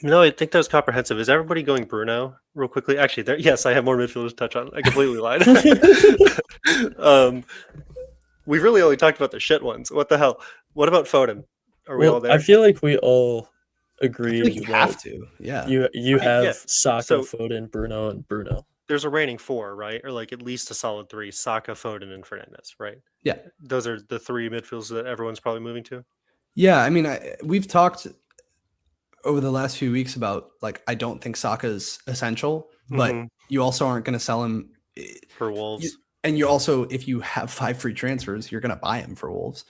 No, I think that was comprehensive. Is everybody going Bruno real quickly? Actually, yes, I have more midfielders to touch on. I completely lied. We really only talked about the shit ones. What the hell? What about Foden? Are we all there? I feel like we all agree. Like you have to. Yeah. You have Saka, Foden, Bruno, and Bruno. There's a reigning 4, right? Or like at least a solid 3: Saka, Foden, and Fernandes, right? Yeah. Those are the 3 midfielders that everyone's probably moving to. Yeah, I mean, we've talked over the last few weeks about like I don't think Saka is essential, but you also aren't going to sell him for Wolves. And you also, if you have 5 free transfers, you're going to buy him for Wolves.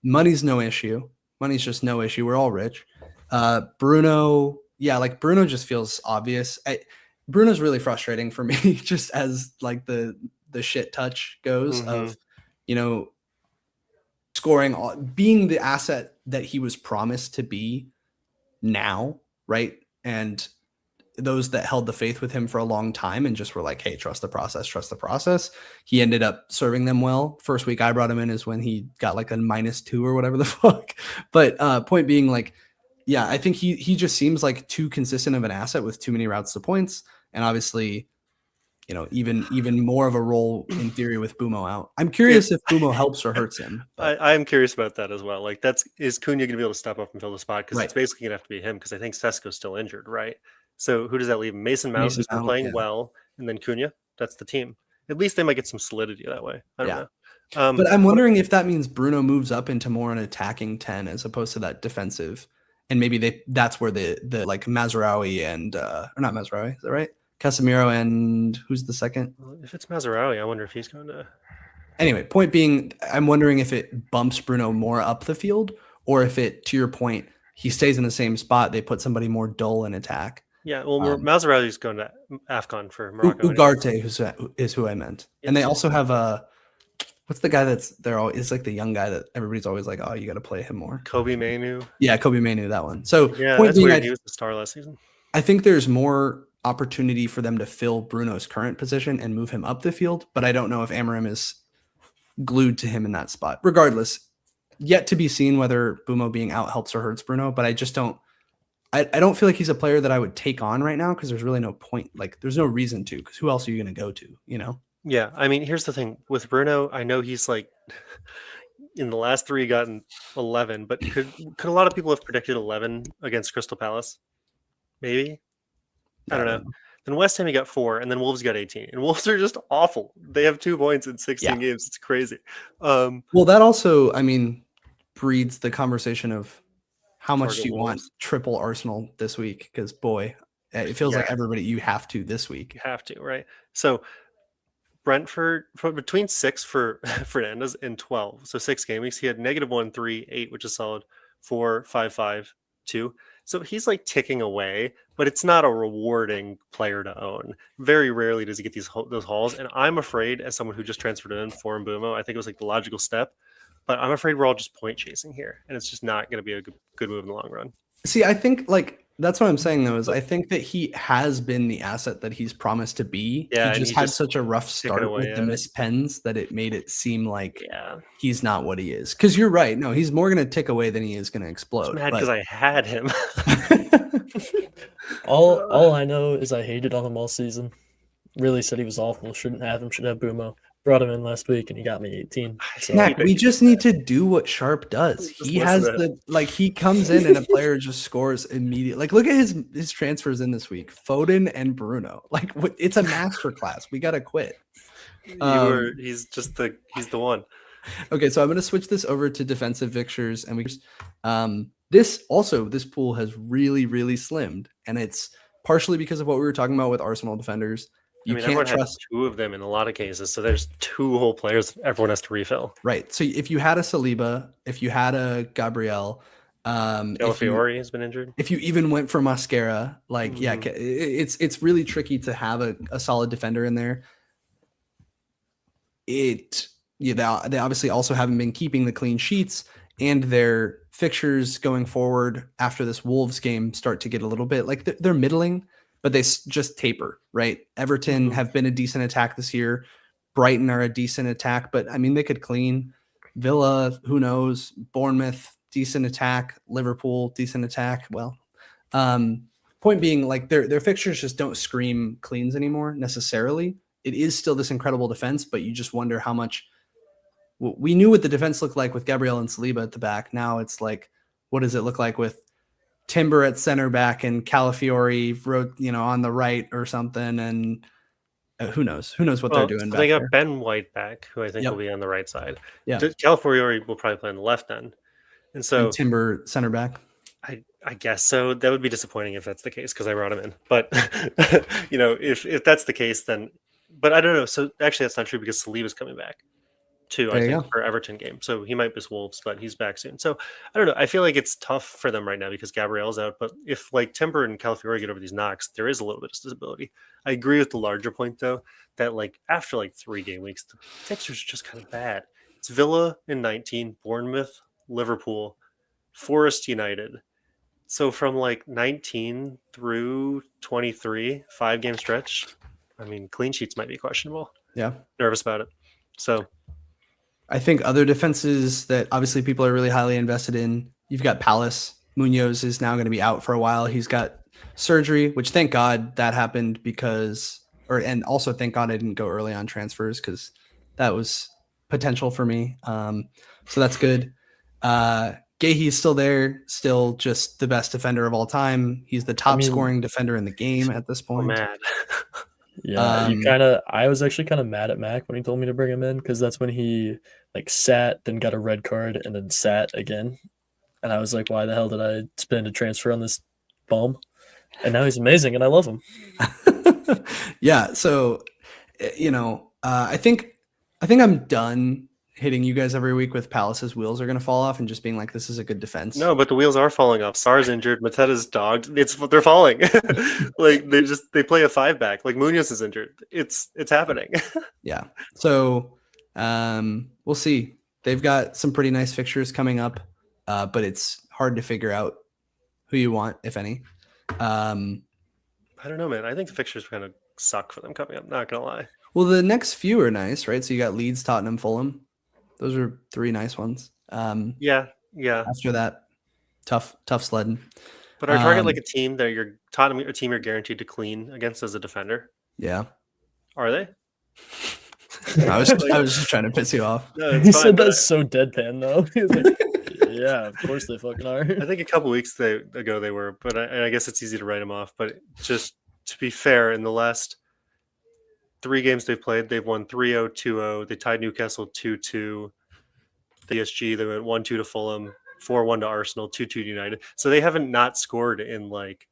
Money's no issue. Money's just no issue. We're all rich. Bruno, like Bruno just feels obvious. Bruno's really frustrating for me, just as like the shit touch goes of, scoring, being the asset that he was promised to be now, right? And those that held the faith with him for a long time and just were like, hey, trust the process. He ended up serving them well. First week I brought him in is when he got like a -2 or whatever the fuck. But point being, like, yeah, I think he just seems like too consistent of an asset with too many routes to points. And obviously, you know, even more of a role in theory with Bumo out. I'm curious if Bumo helps or hurts him. I am curious about that as well. Like, is Cunha going to be able to step up and fill the spot? Because Right. it's basically going to have to be him, because I think Sesko's still injured, right? So who does that leave? Mason Mount, who's been playing well, and then Cunha. That's the team. At least they might get some solidity that way. I don't know. But I'm wondering if that means Bruno moves up into more an attacking 10 as opposed to that defensive. And maybe that's where the like Mazraoui and or not Mazraoui, is that right? Casemiro and who's the second? If it's Mazraoui, I wonder if he's going to. Anyway, point being, I'm wondering if it bumps Bruno more up the field, or if it, to your point, he stays in the same spot. They put somebody more dull in attack. Yeah, well, Mazraoui's going to AFCON for Morocco. Ugarte is who I meant. Yes. And they also have what's the guy that's there? It's like the young guy that everybody's always like, oh, you got to play him more. Kobe Mainu. Yeah, Kobe Mainu, that one. So yeah, point that's being, weird. He was the star last season. I think there's more opportunity for them to fill Bruno's current position and move him up the field, but I don't know if Amorim is glued to him in that spot. Regardless, yet to be seen whether Bumo being out helps or hurts Bruno, but I just don't. I don't feel like he's a player that I would take on right now because there's really no point. Like, there's no reason to, because who else are you going to go to, you know? Yeah, I mean, here's the thing. With Bruno, I know he's like, in the last 3 gotten 11, but could a lot of people have predicted 11 against Crystal Palace? Maybe? I don't know. Then West Ham, he got 4, and then Wolves got 18. And Wolves are just awful. They have 2 points in 16 games. It's crazy. Well, that also, I mean, breeds the conversation of, how much do you want triple Arsenal this week? Because, boy, it feels like everybody, you have to this week. You have to, right? So Brentford, between 6 for Fernandez and 12. So 6 game weeks. He had -1, 3, 8, which is solid, 4, 5, 5, 2. So he's like ticking away, but it's not a rewarding player to own. Very rarely does he get those hauls. And I'm afraid, as someone who just transferred in for Mbumo, I think it was like the logical step. But I'm afraid we're all just point chasing here, and it's just not going to be a good move in the long run. See, I think, like, that's what I'm saying, though, is I think that he has been the asset that he's promised to be. Yeah, he just had such a rough start with the missed pens that it made it seem like he's not what he is. Because you're right. No, he's more going to tick away than he is going to explode. I'm mad because I had him. all I know is I hated on him all season. Really said he was awful. Shouldn't have him. Should have Bumo. Brought him in last week and he got me 18. So. Mac, we just need to do what Sharp does. He has he comes in and a player just scores immediately. Like, look at his transfers in this week. Foden and Bruno. Like, it's a masterclass. We got to quit. He's the one. Okay, so I'm going to switch this over to defensive fixtures, and this pool has really, really slimmed, and it's partially because of what we were talking about with Arsenal defenders. Everyone has 2 of them in a lot of cases, so there's 2 whole players everyone has to refill. Right. So if you had a Saliba, if you had a Gabriel, Calafiori has been injured. If you even went for Mascara, it's really tricky to have a solid defender in there. They obviously also haven't been keeping the clean sheets, and their fixtures going forward after this Wolves game start to get a little bit like they're middling, but they just taper, right? Everton have been a decent attack this year. Brighton are a decent attack, but I mean, they could clean. Villa, who knows? Bournemouth, decent attack. Liverpool, decent attack. Well, point being, like, their fixtures just don't scream cleans anymore necessarily. It is still this incredible defense, but you just wonder how much. We knew what the defense looked like with Gabriel and Saliba at the back. Now it's like, what does it look like with Timber at center back and Calafiori, on the right or something? And who knows what they're doing. So they got Ben White back, who I think will be on the right side. Yeah, Calafiori will probably play on the left end, and Timber center back. I guess so. That would be disappointing if that's the case, because I brought him in. But if that's the case, then. But I don't know. So actually, that's not true, because Saliba's coming back too, I think, for Everton game. So he might miss Wolves, but he's back soon. So I don't know. I feel like it's tough for them right now because Gabriel's out. But if like Timber and Calafiori get over these knocks, there is a little bit of stability. I agree with the larger point, though, that like after like 3 game weeks, the fixtures are just kind of bad. It's Villa in 19, Bournemouth, Liverpool, Forest United. So from like 19 through 23, 5-game stretch, I mean, clean sheets might be questionable. Yeah. Nervous about it. So I think other defenses that obviously people are really highly invested in, you've got Palace. Munoz is now going to be out for a while. He's got surgery, which thank God that happened and also thank God I didn't go early on transfers because that was potential for me. So that's good. Gahey's still there, still just the best defender of all time. He's the top scoring defender in the game at this point. mad. Yeah, I was actually kind of mad at Mac when he told me to bring him in because that's when he like sat, then got a red card, and then sat again. And I was like, why the hell did I spend a transfer on this bum? And now he's amazing, and I love him. Yeah, so I think I'm done hitting you guys every week with Palace's wheels are going to fall off and just being like, this is a good defense. No, but the wheels are falling off. Sar's injured. Mateta's dogged. They're falling. Like they play a 5-back. Like Munoz is injured. It's happening. Yeah. So we'll see. They've got some pretty nice fixtures coming up, but it's hard to figure out who you want, if any. I don't know, man. I think the fixtures kind of suck for them coming up. Not gonna lie. Well, the next few are nice, right? So you got Leeds, Tottenham, Fulham. Those are 3 nice ones. Yeah. After that, tough sledding. But our target like a team that you're Tottenham, a team you're guaranteed to clean against as a defender. Yeah. Are they? I was just trying to piss you off. No, he said that's so deadpan though. He was like, yeah, of course they fucking are. I think a couple weeks ago they were, but I guess it's easy to write them off. But just to be fair, in the last 3 games they've played, they've won 3-0, 2-0. They tied Newcastle 2-2. The PSG, they went 1-2 to Fulham, 4-1 to Arsenal, 2-2 to United. So they haven't not scored in like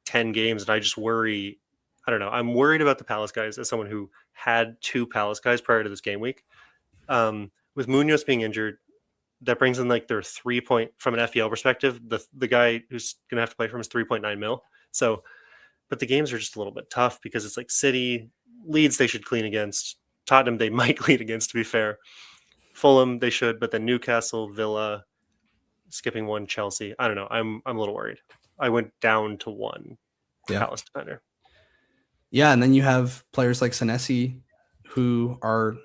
10 games. And I just worry. I don't know. I'm worried about the Palace guys as someone who had 2 Palace guys prior to this game week. With Munoz being injured, that brings in like their 3 from an FPL perspective. The guy who's going to have to play from is 3.9 mil. So, but the games are just a little bit tough because it's like City, Leeds they should clean against. Tottenham they might clean against, to be fair. Fulham they should, but then Newcastle, Villa, skipping 1, Chelsea. I don't know. I'm a little worried. I went down to 1 Palace defender. Yeah, and then you have players like Senesi who are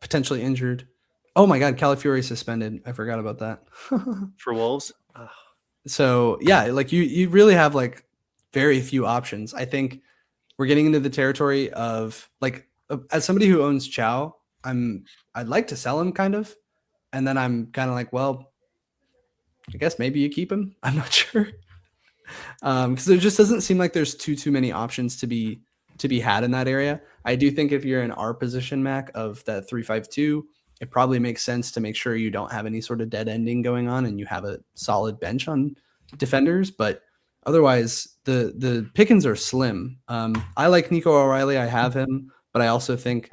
potentially injured. Oh my God, Calafiori suspended. I forgot about that. For Wolves? So yeah, like you really have like very few options. I think we're getting into the territory of like, as somebody who owns Chow, I'd like to sell him kind of. And then I'm kind of like, well, I guess maybe you keep him. I'm not sure. Because there just doesn't seem like there's too many options to be had in that area. I do think if you're in our position, Mac, of that 3-5-2, it probably makes sense to make sure you don't have any sort of dead ending going on and you have a solid bench on defenders. But otherwise, the pickings are slim. I like Nico O'Reilly. I have him, but I also think,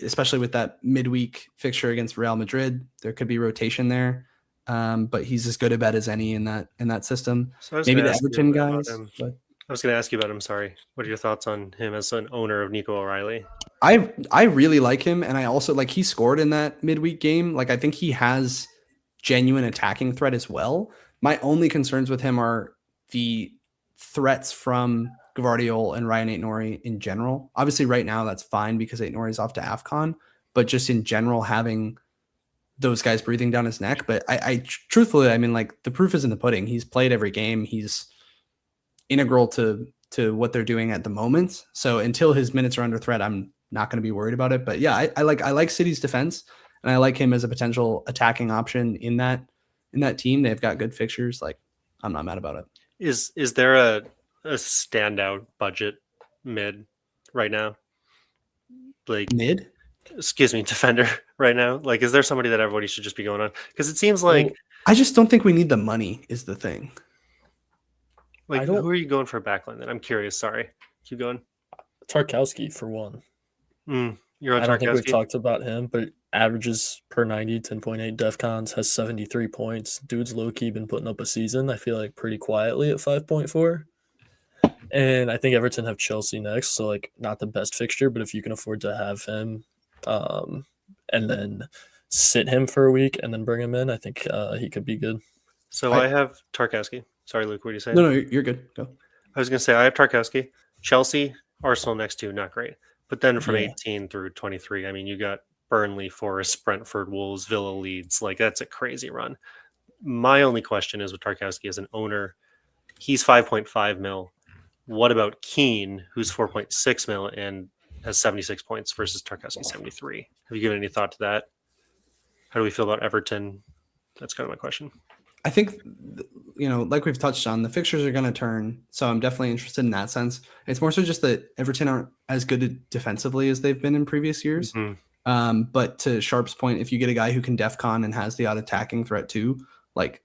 especially with that midweek fixture against Real Madrid, there could be rotation there. But he's as good a bet as any in that system. So maybe the Everton guys. But I was going to ask you about him. Sorry. What are your thoughts on him as an owner of Nico O'Reilly? I really like him. And I also like, he scored in that midweek game. Like, I think he has genuine attacking threat as well. My only concerns with him are the threats from Gvardiol and Ryan Aït-Nouri in general. Obviously right now that's fine because Aït-Nouri is off to AFCON, but just in general, having those guys breathing down his neck. But I truthfully, I mean, like, the proof is in the pudding. He's played every game. He's integral to what they're doing at the moment. So until his minutes are under threat, I'm not going to be worried about it. But yeah, I like City's defense, and I like him as a potential attacking option in that team. They've got good fixtures. Like, I'm not mad about it. Is there a standout budget mid right now? Like Mid? Excuse me, defender right now? Like, is there somebody that everybody should just be going on? Because it seems like I just don't think we need the money is the thing. Like, who are you going for a backline then? I'm curious. Sorry. Keep going. Tarkowski for one. You're on I don't think we've Tarkowski? talked about him, but averages per 90, 10.8 DEFCONs, has 73 points. Dude's low-key been putting up a season, I feel like, pretty quietly at 5.4. And I think Everton have Chelsea next, so, like, not the best fixture, but if you can afford to have him, and then sit him for a week and then bring him in, I think he could be good. So I have Tarkowski. Sorry, Luke, what are you saying? No, you're good. Go. I was going to say I have Tarkowski, Chelsea, Arsenal next two, not great. But then from Yeah. 18 through 23, I mean, you got Burnley, Forest, Brentford, Wolves, Villa, Leeds. Like, that's a crazy run. My only question is with Tarkowski as an owner, he's 5.5 mil. What about Keane, who's 4.6 mil and has 76 points versus Tarkowski 73? Have you given any thought to that? How do we feel about Everton? That's kind of my question. I think, like we've touched on, the fixtures are going to turn. So I'm definitely interested in that sense. It's more so just that Everton aren't as good defensively as they've been in previous years. Mm-hmm. But to Sharp's point, if you get a guy who can defcon and has the odd attacking threat too, like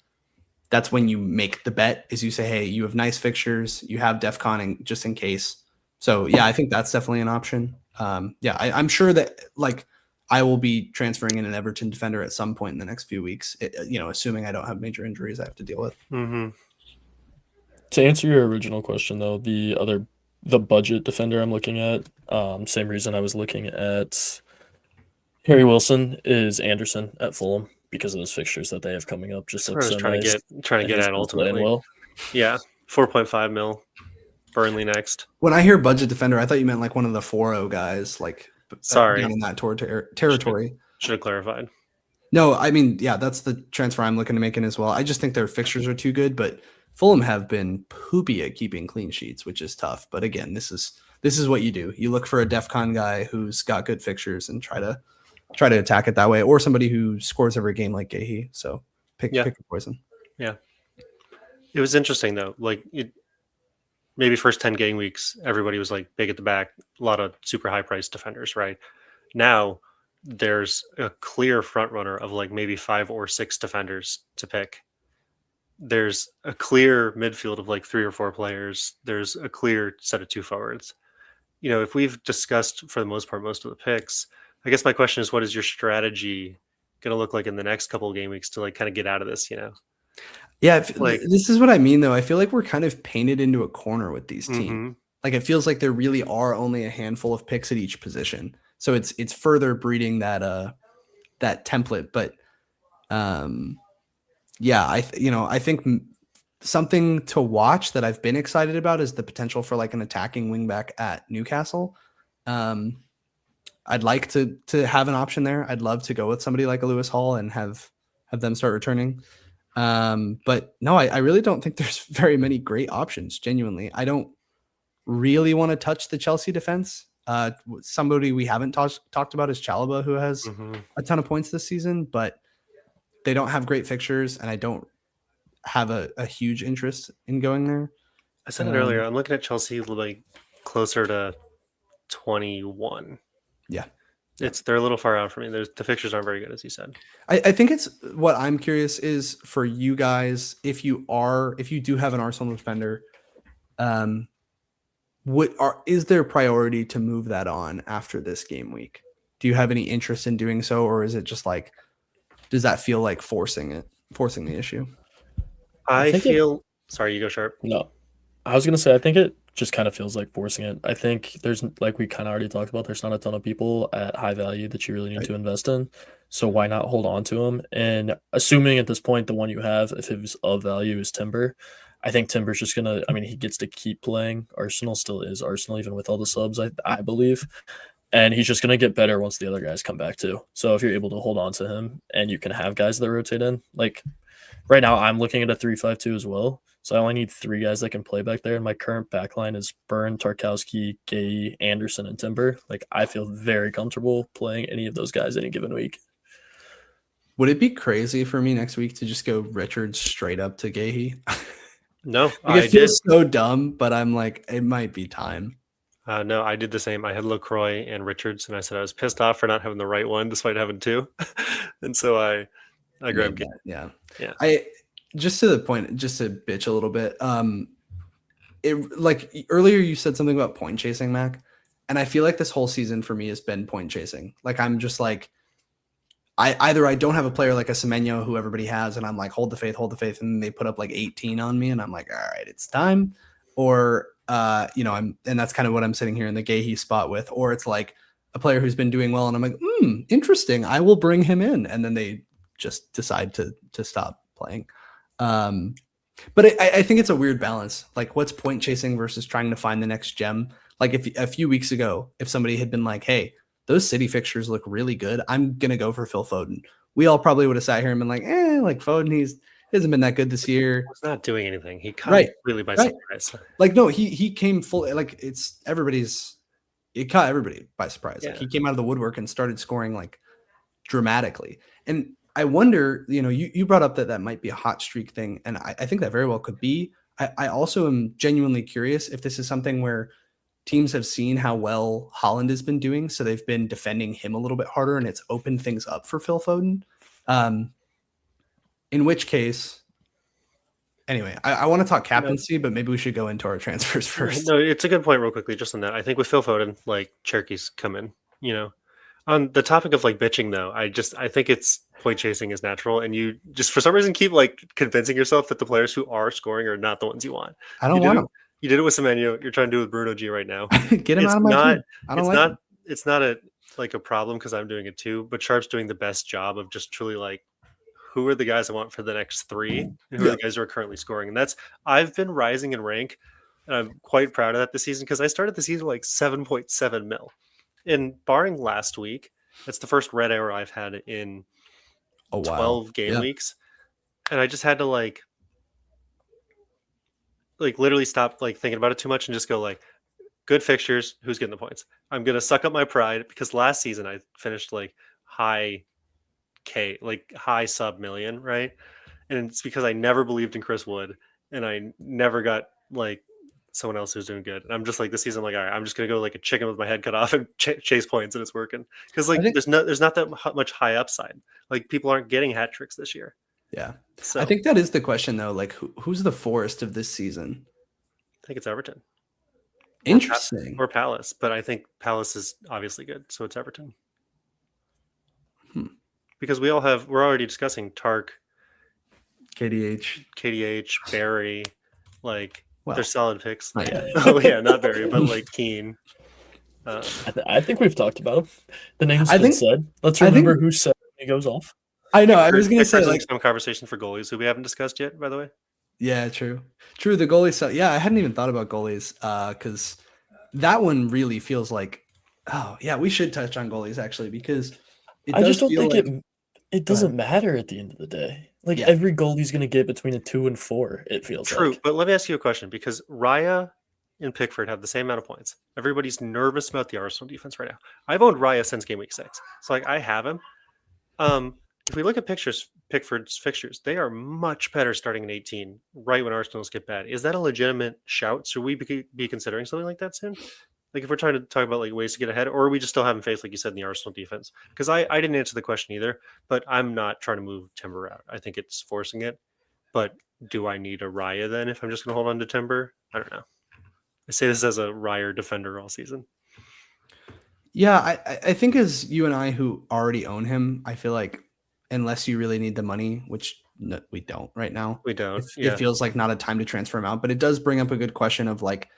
that's when you make the bet is you say, hey, you have nice fixtures, you have defconning just in case. So yeah, I think that's definitely an option. I'm sure that like I will be transferring in an Everton defender at some point in the next few weeks, assuming I don't have major injuries I have to deal with. Mm-hmm. To answer your original question, though, the budget defender I'm looking at, same reason I was looking at Harry Wilson, is Anderson at Fulham because of those fixtures that they have coming up. Just looks so trying nice. to get at ultimately. Well. Yeah, 4.5 mil. Burnley next. When I hear budget defender, I thought you meant like one of the 4-0 guys, like sorry, down in that territory. Should have clarified. No, I mean, yeah, that's the transfer I'm looking to make in as well. I just think their fixtures are too good, but Fulham have been poopy at keeping clean sheets, which is tough. But again, this is what you do. You look for a DEFCON guy who's got good fixtures and try to attack it that way, or somebody who scores every game like Gahey. So pick a poison. Yeah, it was interesting though. Like maybe first 10 game weeks, everybody was like big at the back, a lot of super high priced defenders, right? Now there's a clear front runner of like maybe 5 or 6 defenders to pick. There's a clear midfield of like 3 or 4 players. There's a clear set of 2 forwards. If we've discussed for the most part most of the picks, I guess my question is, what is your strategy going to look like in the next couple of game weeks to like kind of get out of this? Yeah, this is what I mean, though. I feel like we're kind of painted into a corner with these teams. Mm-hmm. Like it feels like there really are only a handful of picks at each position, so it's further breeding that template. But I think something to watch that I've been excited about is the potential for like an attacking wingback at Newcastle. I'd like to have an option there. I'd love to go with somebody like a Lewis Hall and have them start returning. But no, I really don't think there's very many great options. Genuinely, I don't really want to touch the Chelsea defense. Somebody we haven't talked about is Chalobah, who has a ton of points this season, but they don't have great fixtures, and I don't have a huge interest in going there. I said it earlier. I'm looking at Chelsea like closer to 21. Yeah. They're a little far out for me. The fixtures aren't very good, as you said. I think it's what I'm curious is for you guys, if you do have an Arsenal defender, is there priority to move that on after this game week? Do you have any interest in doing so, or is it just like, does that feel like forcing the issue? Sorry, you go, Sharp. No, I was gonna say I think it just kind of feels like forcing it. I think there's, like we kind of already talked about, there's not a ton of people at high value that you really need to invest in. So why not hold on to them? And assuming at this point the one you have, if it was of value, is Timber, I think Timber's just gonna. I mean, he gets to keep playing. Arsenal still is Arsenal, even with all the subs, I believe. And he's just going to get better once the other guys come back too. So if you're able to hold on to him and you can have guys that rotate in, like right now I'm looking at a 3-5-2 as well. So I only need 3 guys that can play back there. And my current back line is Burn, Tarkowski, Gay, Anderson, and Timber. Like I feel very comfortable playing any of those guys any given week. Would it be crazy for me next week to just go Richards straight up to Gahey? No, it feels so dumb, but I'm like, it might be time. No, I did the same. I had LaCroix and Richards, and I said I was pissed off for not having the right one, despite having 2. And so I grabbed Gay. Yeah. I just to the point, just to bitch a little bit. It like earlier you said something about point chasing, Mac, and I feel like this whole season for me has been point chasing. Like I'm just like, I don't have a player like a Semenyo who everybody has, and I'm like, hold the faith, and then they put up like 18 on me, and I'm like, all right, it's time. Or and that's kind of what I'm sitting here in the Gahey spot with. Or it's like a player who's been doing well, and I'm like, interesting. I will bring him in, and then they just decide to stop playing. But I think it's a weird balance. Like, what's point chasing versus trying to find the next gem? Like, if a few weeks ago, if somebody had been like, "Hey, those City fixtures look really good. I'm gonna go for Phil Foden," we all probably would have sat here and been like, like Foden, he hasn't been that good this year. He's not doing anything. He caught really by surprise. Like, no, he came full. Like, it caught everybody by surprise. Yeah. Like, he came out of the woodwork and started scoring like dramatically. And I wonder, you brought up that might be a hot streak thing, and I think that very well could be. I also am genuinely curious if this is something where teams have seen how well Haaland has been doing, so they've been defending him a little bit harder, and it's opened things up for Phil Foden. In which case, anyway, I want to talk captaincy, but maybe we should go into our transfers first. No, it's a good point real quickly, just on that. I think with Phil Foden, like, Cherky's come in, On the topic of like bitching though, I think it's point chasing is natural, and you just for some reason keep like convincing yourself that the players who are scoring are not the ones you want. I don't want them. You did it with Semenyo. You're trying to do it with Bruno G right now. Get him out of my team. I don't like him. It's not a problem because I'm doing it too, but Sharp's doing the best job of just truly like, who are the guys I want for the next 3, and who are the guys who are currently scoring. And I've been rising in rank, and I'm quite proud of that this season because I started the season like 7.7 mil. And barring last week, that's the first red arrow I've had in 12 game weeks. And I just had to like literally stop like thinking about it too much and just go like, good fixtures, who's getting the points? I'm going to suck up my pride because last season I finished like high sub million, right? And it's because I never believed in Chris Wood, and I never got like someone else who's doing good. And I'm just like this season, like, all right, I'm just gonna go like a chicken with my head cut off and chase points, and it's working because like there's not that much high upside. Like, people aren't getting hat tricks this year. Yeah, so I think that is the question though. Like, who's the Forest of this season? I think it's Everton. Interesting. Or Palace, but I think Palace is obviously good, so it's Everton. Because we're already discussing Tark, KDH, Barry, like. Well, they're solid picks. Oh yeah, not Barry, but like Keane. I think we've talked about him. The name's been said. Let's remember who said he goes off. I know. I was going to say like some conversation for goalies who we haven't discussed yet. By the way. Yeah, true. The goalies. So, yeah, I hadn't even thought about goalies because that one really feels like. Oh yeah, we should touch on goalies actually because I just don't think it doesn't matter at the end of the day. Like, every goal he's going to get between a 2 and 4, it feels true. like. But let me ask you a question, because Raya and Pickford have the same amount of points. Everybody's nervous about the Arsenal defense right now. I've owned Raya since game week 6. So, like, I have him. If we look at Pickford's fixtures, they are much better starting in 18, right when Arsenal's get bad. Is that a legitimate shout? Should we be considering something like that soon? Like, if we're trying to talk about like ways to get ahead, or are we just still having faith, like you said, in the Arsenal defense? Because I didn't answer the question either, but I'm not trying to move Timber out. I think it's forcing it. But do I need a Raya then if I'm just going to hold on to Timber? I don't know. I say this as a Raya defender all season. Yeah, I think as you and I who already own him, I feel like unless you really need the money, which we don't right now. We don't. It feels like not a time to transfer him out, but it does bring up a good question of like,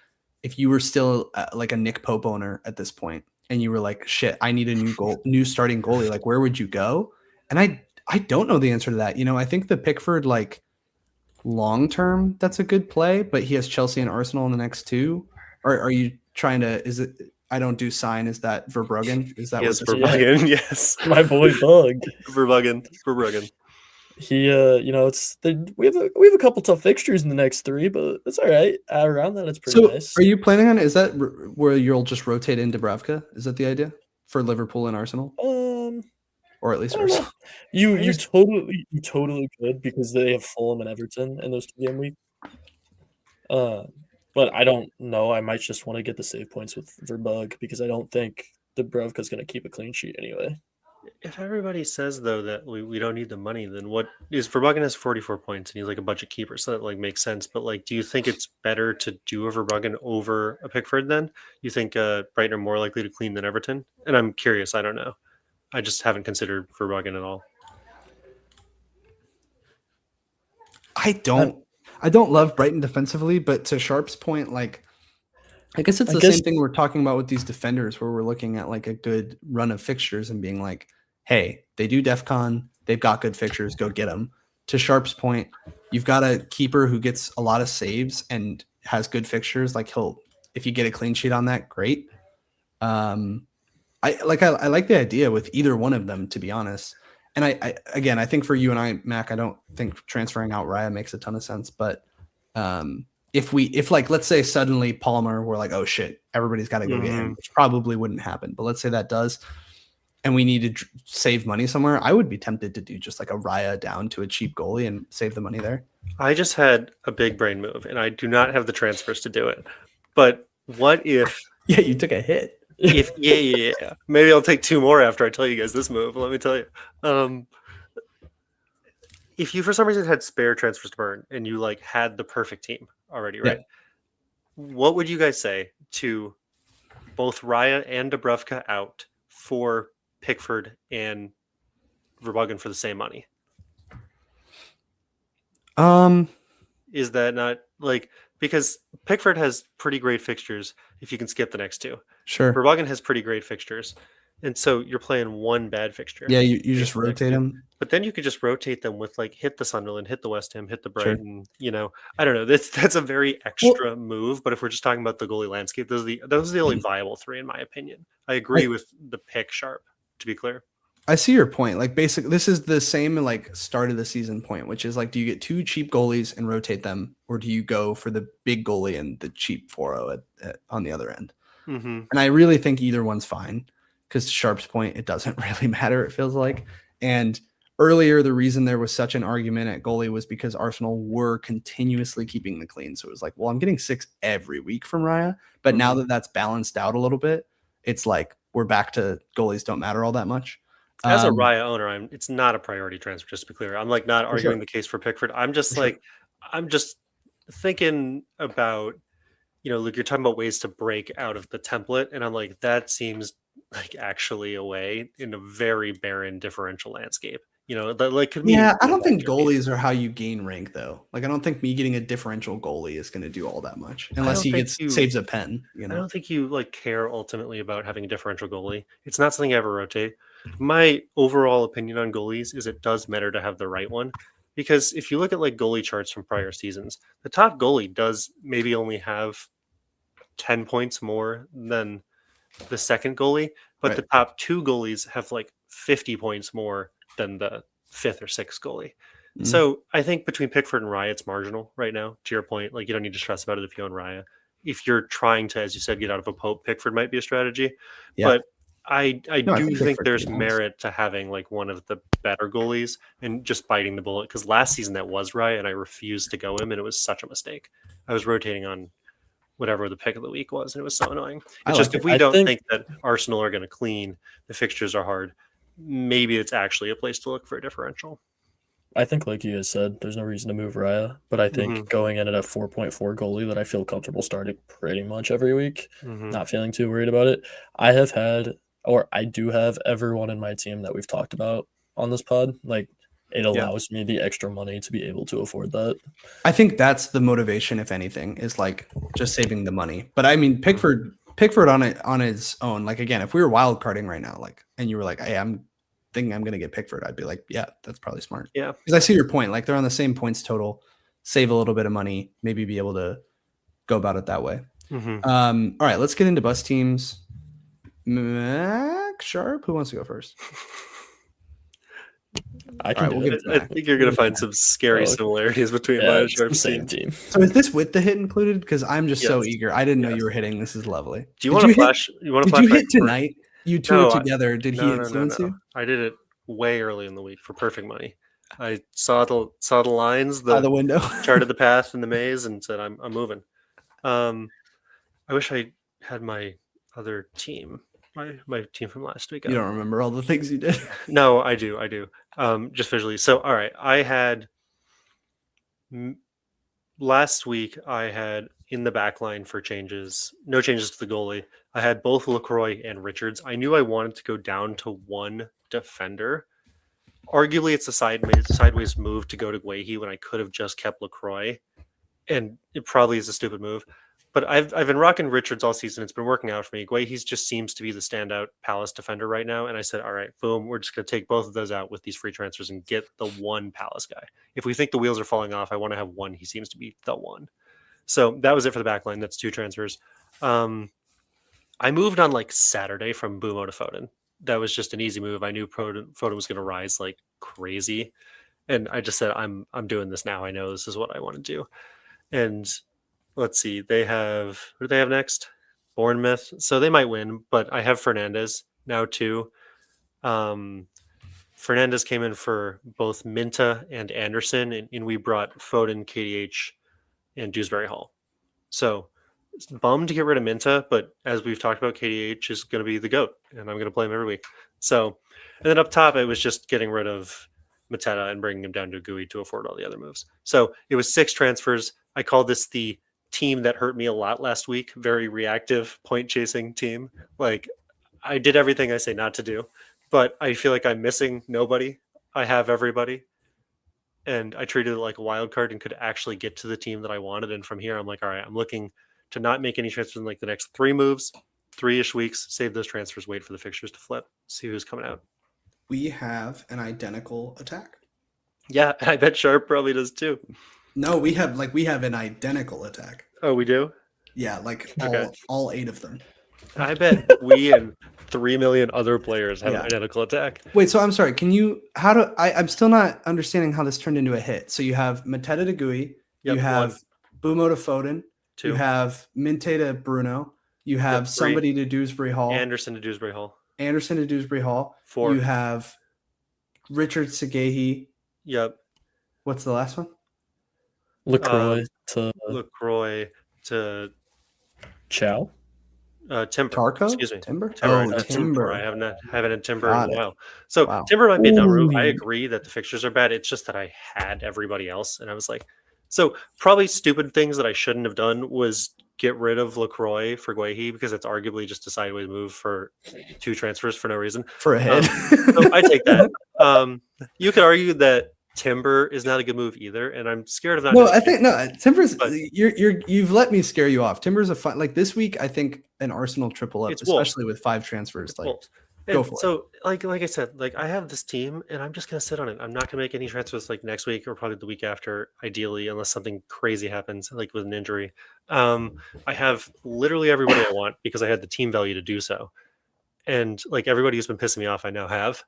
if you were still like a Nick Pope owner at this point and you were like, shit, I need a new starting goalie, like where would you go? And I don't know the answer to that. I think the Pickford, like long term, that's a good play, but he has Chelsea and Arsenal in the next 2. Or are you trying to, is it, I don't do sign, is that Verbruggen? Is that what Verbruggen? Yes. My boy Bug. Verbruggen. He, we have a couple tough fixtures in the next 3, but it's all right. Around that, it's pretty nice. Are you planning on? Is that where you'll just rotate in Dubravka? Is that the idea for Liverpool and Arsenal? Or at least Arsenal. You totally could because they have Fulham and Everton in those 2 game weeks. But I don't know. I might just want to get the save points with Verbug because I don't think Dubravka's going to keep a clean sheet anyway. If everybody says though that we don't need the money, then what is Verbruggen has 44 points and he's like a budget keeper, so that like makes sense. But like, do you think it's better to do a Verbruggen over a Pickford then? You think Brighton are more likely to clean than Everton? And I'm curious, I don't know. I just haven't considered Verbruggen at all. I don't love Brighton defensively, but to Sharp's point, like I guess it's I the guess- same thing we're talking about with these defenders, where we're looking at like a good run of fixtures and being like, hey, they do DEF CON, they've got good fixtures, go get them. To Sharp's point, you've got a keeper who gets a lot of saves and has good fixtures. Like if you get a clean sheet on that, great. I like the idea with either one of them, to be honest. And I think for you and I, Mac, I don't think transferring out Raya makes a ton of sense. But if like, let's say suddenly Palmer, we're like, oh shit, everybody's got to go get him, which probably wouldn't happen. But let's say that does, and we need to save money somewhere, I would be tempted to do just like a Raya down to a cheap goalie and save the money there. I just had a big brain move, and I do not have the transfers to do it. But what if? Yeah, you took a hit. Yeah. Maybe I'll take 2 more after I tell you guys this move. Let me tell you. If you for some reason had spare transfers to burn and you like had the perfect team already, right? Yeah. What would you guys say to both Raya and Dubravka out for Pickford and Verbogen for the same money? Is that not like, because Pickford has pretty great fixtures if you can skip the next 2. Sure. Verbogen has pretty great fixtures. And so you're playing one bad fixture. Yeah, you just rotate them. But then you could just rotate them with like hit the Sunderland, hit the West Ham, hit the Brighton. Sure. I don't know. That's a very extra move. But if we're just talking about the goalie landscape, those are the only viable 3 in my opinion. I agree with the pick Sharp, to be clear. I see your point. Like basically, this is the same like start of the season point, which is like, do you get 2 cheap goalies and rotate them, or do you go for the big goalie and the cheap 4-0 on the other end? Mm-hmm. And I really think either one's fine, because Sharp's point, it doesn't really matter, it feels like. And earlier, the reason there was such an argument at goalie was because Arsenal were continuously keeping the clean. So it was like, well, I'm getting 6 every week from Raya. But now that that's balanced out a little bit, it's like we're back to goalies don't matter all that much. As a Raya owner, it's not a priority transfer, just to be clear. I'm like not arguing the case for Pickford. I'm just I'm just thinking about, like you're talking about ways to break out of the template. And I'm like, that seems like actually a way in a very barren differential landscape. That like could mean. Yeah, I don't think goalies are how you gain rank though. Like I don't think me getting a differential goalie is going to do all that much unless he saves a pen. I don't think you like care ultimately about having a differential goalie. It's not something I ever rotate. My overall opinion on goalies is it does matter to have the right one, because if you look at like goalie charts from prior seasons, the top goalie does maybe only have 10 points more than the second goalie, but the top 2 goalies have like 50 points more than the 5th or 6th goalie. Mm-hmm. So I think between Pickford and Raya, it's marginal right now. To your point, like you don't need to stress about it if you own Raya. If you're trying to, as you said, get out of a Pope, Pickford might be a strategy. Yeah. But I do think there's merit to having like one of the better goalies and just biting the bullet, because last season that was Raya and I refused to go him, and it was such a mistake. I was rotating on whatever the pick of the week was, and it was so annoying. It's just if we don't think that Arsenal are going to clean, the fixtures are hard, maybe it's actually a place to look for a differential. I think, like you guys said, there's no reason to move Raya, but I think going in at a 4.4 goalie that I feel comfortable starting pretty much every week, not feeling too worried about it. I do have everyone in my team that we've talked about on this pod. Like, it allows me the extra money to be able to afford that. I think that's the motivation, if anything, is like just saving the money. But I mean, Pickford on his own, like again, if we were wild carding right now, like, and you were like, hey, I'm thinking I'm going to get Pickford, I'd be like, yeah, that's probably smart. Yeah. Because I see your point. Like they're on the same points total, save a little bit of money, maybe be able to go about it that way. All right, let's get into bus teams. Mac, Sharp, who wants to go first? I can I think you're going to find some scary similarities between mine and Sharp's same team. So is this with the hit included? Because I'm just so eager. I didn't know you were hitting. This is lovely. Do you want to flash? Did you hit tonight? You two together. Did he influence you? I did it way early in the week for perfect money. I saw the lines, the window, charted the path in the maze, and said, "I'm moving." I wish I had my other team. My team from last week. You don't remember all the things you did? No, I do. Just visually. So, all right. I had last week. I had in the back line for changes. No changes to the goalie. I had both LaCroix and Richards. I knew I wanted to go down to one defender. Arguably, it's a sideways move to go to Guehi when I could have just kept LaCroix, and it probably is a stupid move. but I've been rocking Richards all season. It's been working out for me. He just seems to be the standout Palace defender right now. And I said, all right, boom, we're just going to take both of those out with these free transfers and get the one Palace guy. If we think the wheels are falling off, I want to have one. He seems to be the one. So that was it for the back line. That's 2 transfers. I moved on like Saturday from Bumo to Foden. That was just an easy move. I knew Foden was going to rise like crazy. And I just said, I'm doing this now. I know this is what I want to do. And let's see, who do they have next? Bournemouth. So they might win, but I have Fernandez now too. Fernandez came in for both Minta and Anderson, and we brought Foden, KDH, and Dewsbury Hall. So it's bummed to get rid of Minta, but as we've talked about, KDH is going to be the GOAT, and I'm going to play him every week. So, and then up top, it was just getting rid of Mateta and bringing him down to GUI to afford all the other moves. So it was 6 transfers. I call this the team that hurt me a lot last week. Very reactive, point-chasing team. Like, I did everything I say not to do, but I feel like I'm missing nobody. I have everybody. And I treated it like a wild card and could actually get to the team that I wanted. And from here, I'm like, all right, I'm looking to not make any transfers in like the next 3 moves, 3-ish weeks, save those transfers, wait for the fixtures to flip, see who's coming out. We have an identical attack. Yeah, I bet Sharp probably does too. No, we have an identical attack. Oh, we do? Yeah, like Okay. all 8 of them. I bet we and 3 million other players have an identical attack. Wait, so I'm sorry. Can you? I'm still not understanding how this turned into a hit. So you have Mateta to GUI, you have Bumo to Foden, 2. you have Minte to Bruno, you have 3. somebody to Dewsbury Hall, Anderson to Dewsbury Hall. 4. You have Richard Segehi. Yep. What's the last one? LaCroix to LaCroix to Chow. Timber. Tarko? Excuse me. Timber? Timber. Oh, Timber. I haven't had Timber Got in a it. while. So Wow. Timber might be a dumb move. I Ooh. agree that the fixtures are bad. It's just that I had everybody else, and I was like, so probably stupid things that I shouldn't have done was get rid of LaCroix for Guehi because it's arguably just a sideways move for 2 transfers for no reason. For a hit. So I take that. You could argue that Timber is not a good move either, and I'm scared of not. No, I think Timber's. But- You've let me scare you off. Timber's a fun. Like this week, I think an Arsenal triple up, It's Wolves. especially with 5 transfers. Like Wolves. go And for it. so, like I said, like I have this team, and I'm just gonna sit on it. I'm not gonna make any transfers like next week or probably the week after, ideally, unless something crazy happens, like with an injury. I have literally everybody I want because I had the team value to do so, and like everybody who's been pissing me off, I now have.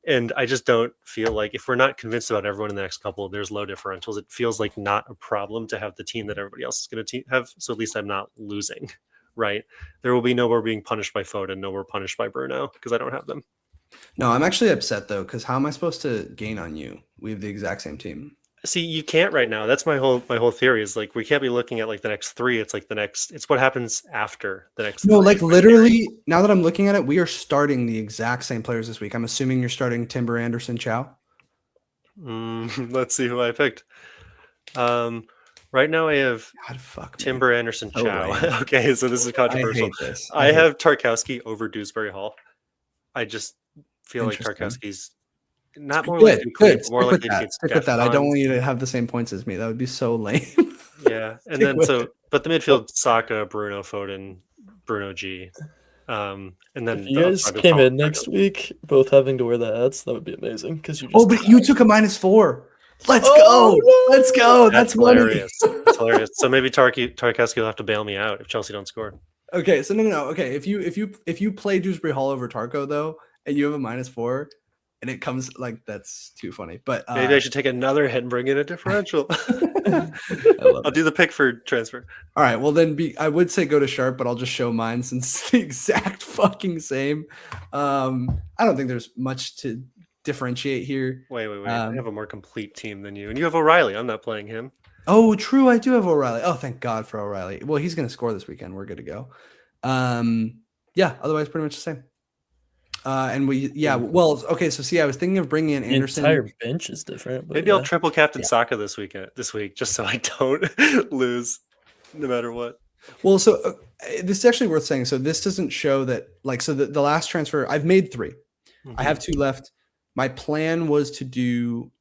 And I just don't feel like if we're not convinced about everyone in the next couple, there's low differentials. It feels like not a problem to have the team that everybody else is going to have. So at least I'm not losing, right? There will be no more being punished by Foden, no more punished by Bruno because I don't have them. No, I'm actually upset though, because how am I supposed to gain on you? We have the exact same team. See, you can't right now. That's my whole theory is like we can't be looking at like the next 3. It's like it's what happens after the next. No, 3. like literally. Now that I'm looking at it, we are starting the exact same players this week. I'm assuming you're starting Timber, Anderson, Chow. Let's see who I picked. Right now I have God, fuck me. Timber, Anderson, So Chow. lame. Okay, so this is I controversial. hate this. I have Tarkowski over Dewsbury Hall. I just feel like Interesting. Tarkowski's not more Good, likely to clean, good. but Stick more with likely to that. get Stick with that. I Stefan. don't want you to have the same points as me. That would be so lame. Yeah, and Stick then with so, it. but the midfield: Saka, Bruno, Foden, Bruno G, and then If you the guys upside of came Hall. in next week, both having to wear the hats, that would be amazing. Because you just Oh, but you took a -4. Let's Oh, go. no. Let's go. That's money. hilarious. That's hilarious. So maybe Tarkowski will have to bail me out if Chelsea don't score. Okay, so no. Okay, if you play Dewsbury Hall over Tarko though, and you have a -4, and it comes like that's too funny. But Maybe I should take another hit and bring in a differential. I love I'll do the Pickford transfer. All right, well then I would say go to Sharp, but I'll just show mine since it's the exact fucking same. I don't think there's much to differentiate here. Wait. I have a more complete team than you, and you have O'Reilly. I'm not playing him. Oh, true. I do have O'Reilly. Oh, thank God for O'Reilly. Well, he's going to score this weekend. We're good to go. Yeah. Otherwise, pretty much the same. Well, okay. So see, I was thinking of bringing in the Anderson. entire bench is different. But Maybe yeah. I'll triple captain Saka this week, just so I don't lose, no matter what. Well, so this is actually worth saying. So this doesn't show that, like, so the last transfer, I've made 3. I have 2 left. My plan was to do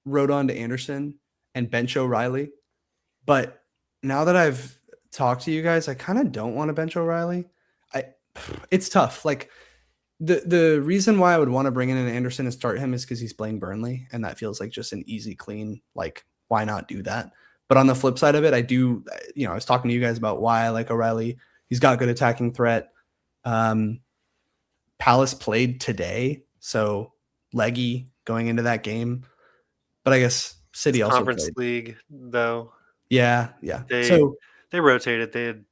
Rodon to Anderson and bench O'Reilly. But now that I've talk to you guys, I kind of don't want to bench O'Reilly. It's tough. Like the reason why I would want to bring in an Anderson and start him is because he's playing Burnley, and that feels like just an easy, clean, like, why not do that? But on the flip side of it, I do, I was talking to you guys about why I like O'Reilly. He's got good attacking threat. Palace played today, so leggy going into that game. But I guess City also Conference played. League, though. Yeah. They rotated. They had,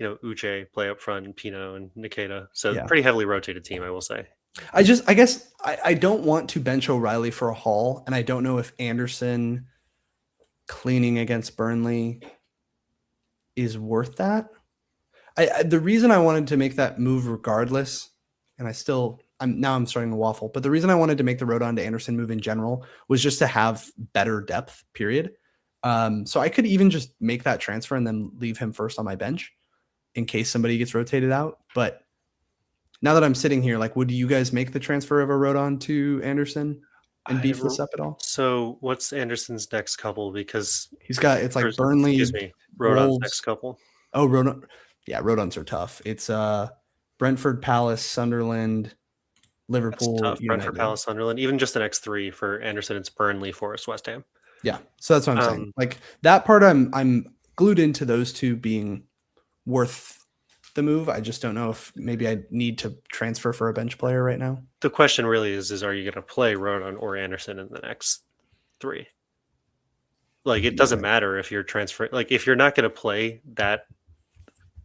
Uche play up front, and Pino and Nikita. So Yeah. pretty heavily rotated team, I will say. I guess I don't want to bench O'Reilly for a haul, and I don't know if Anderson cleaning against Burnley is worth that. The reason I wanted to make that move regardless, and I'm starting to waffle, but the reason I wanted to make the Rodon to Anderson move in general was just to have better depth, period. So I could even just make that transfer and then leave him first on my bench in case somebody gets rotated out. But now that I'm sitting here, like, would you guys make the transfer of a Rodon to Anderson and beef this up at all? So what's Anderson's next couple? Because it's like Burnley. Excuse me, Rodon's next couple. Oh, Rodon. Yeah, Rodons are tough. It's Brentford, Palace, Sunderland, Liverpool. That's tough. Brentford, Palace, Sunderland. Even just the next 3 for Anderson, it's Burnley, Forest, West Ham. Yeah, so that's what I'm saying. Like that part, I'm glued into those two being worth the move. I just don't know if maybe I need to transfer for a bench player right now. The question really is are you going to play Rodon or Anderson in the next 3? Like, it doesn't matter if you're transferring. Like, if you're not going to play that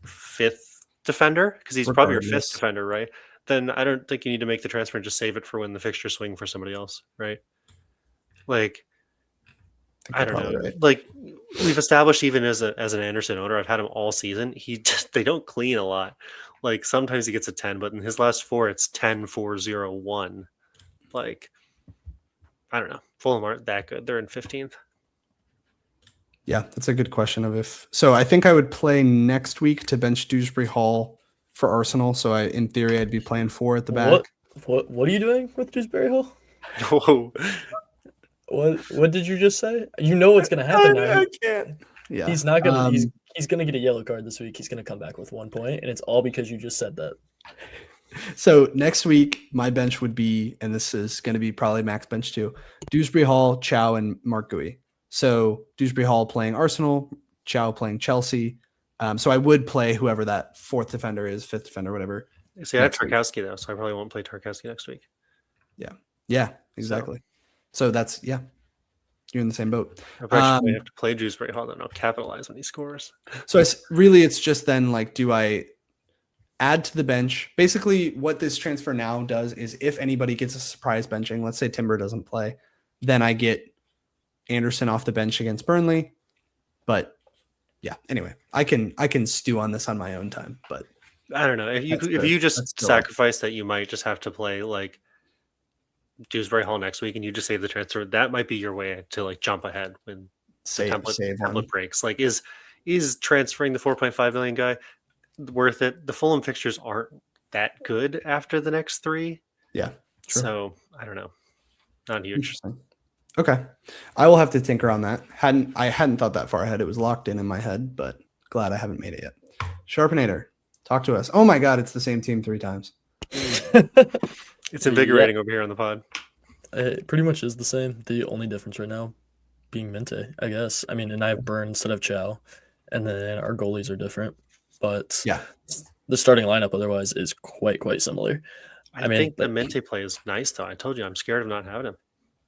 5th defender, because he's probably your 5th defender, right? Then I don't think you need to make the transfer and just save it for when the fixtures swing for somebody else, right? Like, I don't know. Right. Like, we've established even as an Anderson owner, I've had him all season. They don't clean a lot. Like, sometimes he gets a 10, but in his last 4, it's 10, 4, 0, 1. Like, I don't know. Fulham aren't that good. They're in 15th. Yeah, that's a good question so I think I would play next week to bench Dewsbury Hall for Arsenal. So in theory, I'd be playing 4 at the back. What are you doing with Dewsbury Hall? Whoa. What did you just say? You know what's gonna happen now. I can't. Yeah, he's not gonna. He's gonna get a yellow card this week. He's gonna come back with 1 point, and it's all because you just said that. So next week, my bench would be, and this is going to be probably max bench too, Dewsbury Hall, Chow, and Mark Gui. So Dewsbury Hall playing Arsenal, Chow playing Chelsea. So I would play whoever that 4th defender is, 5th defender, whatever. See, I have Tarkowski though, so I probably won't play Tarkowski next week. Yeah, exactly. So that's, you're in the same boat. I have to play Dewsbury Hall, then I'll capitalize when he scores. So it's just then, like, do I add to the bench? Basically, what this transfer now does is if anybody gets a surprise benching, let's say Timber doesn't play, then I get Anderson off the bench against Burnley. But yeah, anyway, I can stew on this on my own time. But I don't know. If you just sacrifice that, you might just have to play like Dewsbury Hall next week, and you just save the transfer. That might be your way to like jump ahead when template breaks. Like, is transferring the 4.5 million guy worth it? The Fulham fixtures aren't that good after the next 3. Yeah, sure. So I don't know. Not huge. Interesting. Okay, I will have to tinker on that. I hadn't thought that far ahead. It was locked in my head, but glad I haven't made it yet. Sharpenator, talk to us. Oh my God, it's the same team 3 times. It's invigorating over here on the pod. It pretty much is the same. The only difference right now being Mente, I guess. I mean, and I have Burn instead of Chow, and then our goalies are different. But yeah, the starting lineup otherwise is quite similar. I think the Mente play is nice, though. I told you I'm scared of not having him.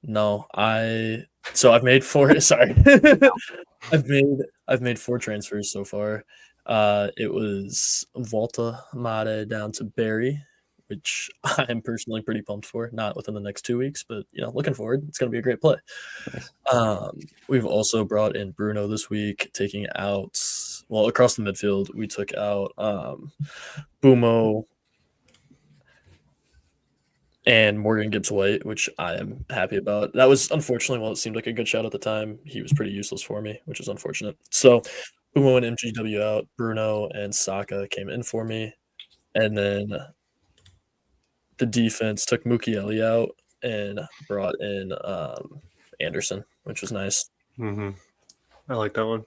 No, I've made 4. Sorry, I've made 4 transfers so far. It was Volta Made down to Barry, which I'm personally pretty pumped for. Not within the next 2 weeks, but looking forward. It's going to be a great play. We've also brought in Bruno this week, taking out across the midfield. We took out Bumo and Morgan Gibbs-White, which I am happy about. That was unfortunately, it seemed like a good shot at the time, he was pretty useless for me, which is unfortunate. So Bumo and MGW out, Bruno and Saka came in for me, and then the defense took Mukiele out and brought in Anderson, which was nice. Mm-hmm. I like that one.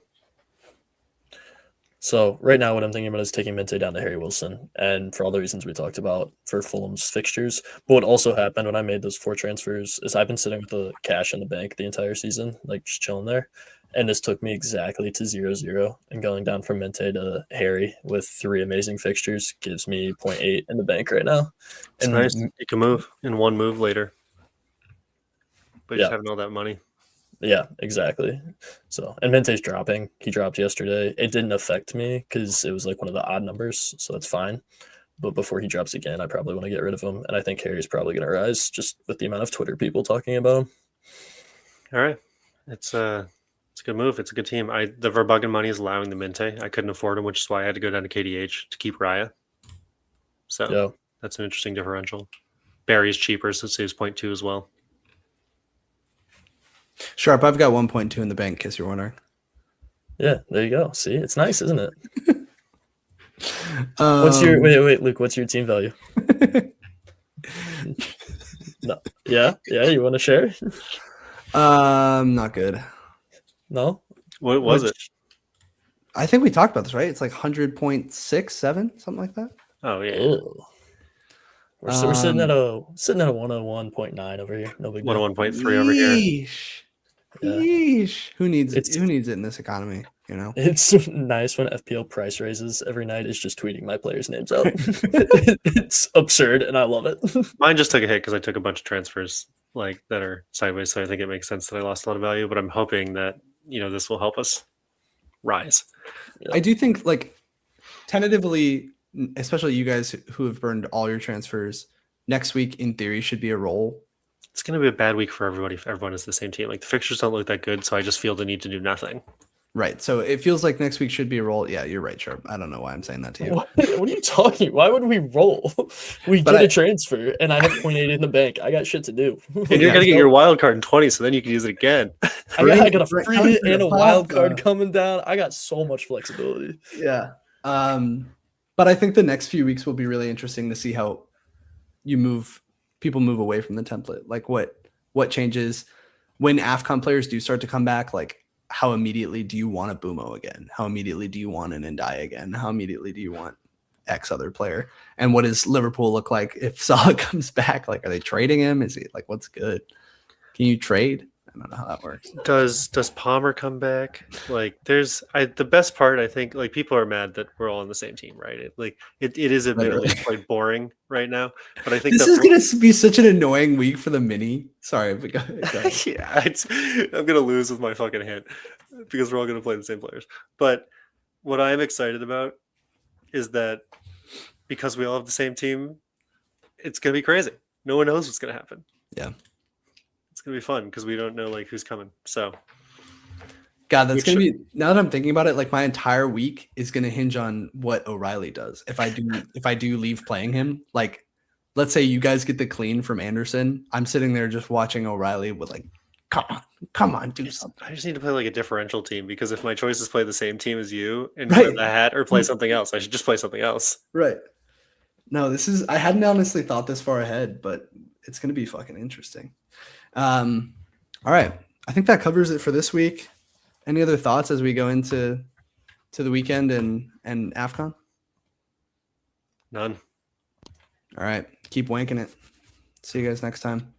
So right now, what I'm thinking about is taking Minte down to Harry Wilson, and for all the reasons we talked about for Fulham's fixtures. But what also happened when I made those 4 transfers is I've been sitting with the cash in the bank the entire season, like just chilling there, and this took me exactly to 0-0. And going down from Minte to Harry with 3 amazing fixtures gives me 0.8 in the bank right now. It's And nice. You can move in one move later, but just having all that money. Yeah, exactly. So, and Mente's dropping. He dropped yesterday. It didn't affect me because it was like one of the odd numbers, so that's fine. But before he drops again, I probably want to get rid of him. And I think Harry's probably going to rise just with the amount of Twitter people talking about him. All right. It's a good move. It's a good team. The Verbuggin money is allowing the Minte. I couldn't afford him, which is why I had to go down to KDH to keep Raya. So that's an interesting differential. Barry's cheaper, so it saves 0.2 as well. Sharp, I've got 1.2 in the bank, in case you're wondering. Yeah, there you go. See, it's nice, isn't it? What's your wait, Luke? What's your team value? No, yeah. You want to share? Not good. No. What was it? I think we talked about this, right? It's like 100.67, something like that. Oh yeah. Ew. We're sitting at a 101.9 over here. No big deal. 101.3 over here. Yeah. Yeesh. Who needs it in this economy? You know, it's nice when FPL price raises every night is just tweeting my players' names out. It's absurd, and I love it. Mine just took a hit because I took a bunch of transfers like that are sideways, so I think it makes sense that I lost a lot of value. But I'm hoping that this will help us rise. Yeah. I do think, like, tentatively, especially you guys who have burned all your transfers, next week in theory should be a roll. It's going to be a bad week for everybody if everyone is the same team. Like, the fixtures don't look that good, so I just feel the need to do nothing. Right. So it feels like next week should be a roll. Yeah, you're right, Sharp. I don't know why I'm saying that to you. What are you talking? Why would we roll? We get a transfer, and I have 0.8 in the bank. I got shit to do. And you're going to get your wild card in 20, so then you can use it again. I got a free hit and a wild card coming down. I got so much flexibility. Yeah. But I think the next few weeks will be really interesting to see how people move away from the template. Like what changes when AFCON players do start to come back. Like, how immediately do you want a Bumo again? How immediately do you want an Ndai again? How immediately do you want X other player? And what does Liverpool look like if Salah comes back? Like, are they trading him? Is he like, what's good? Can you trade? I don't know how that works. Does Palmer come back? Like, the best part, I think, like, people are mad that we're all on the same team, right? It is admittedly quite boring right now, but I think this is going to be such an annoying week for the mini. Sorry, but go ahead. Yeah, I'm going to lose with my fucking hand because we're all going to play the same players. But what I am excited about is that because we all have the same team, it's going to be crazy. No one knows what's going to happen. Yeah. It's gonna be fun because we don't know like who's coming. So, God, that's gonna be. Now that I'm thinking about it, like my entire week is gonna hinge on what O'Reilly does. If I do leave playing him, like, let's say you guys get the clean from Anderson, I'm sitting there just watching O'Reilly with like, come on, do something. I just need to play like a differential team because if my choice is play the same team as you and play the hat or play something else, I should just play something else. Right. No, I hadn't honestly thought this far ahead, but it's gonna be fucking interesting. All right. I think that covers it for this week. Any other thoughts as we go into the weekend and AFCON? None. All right. Keep wanking it. See you guys next time.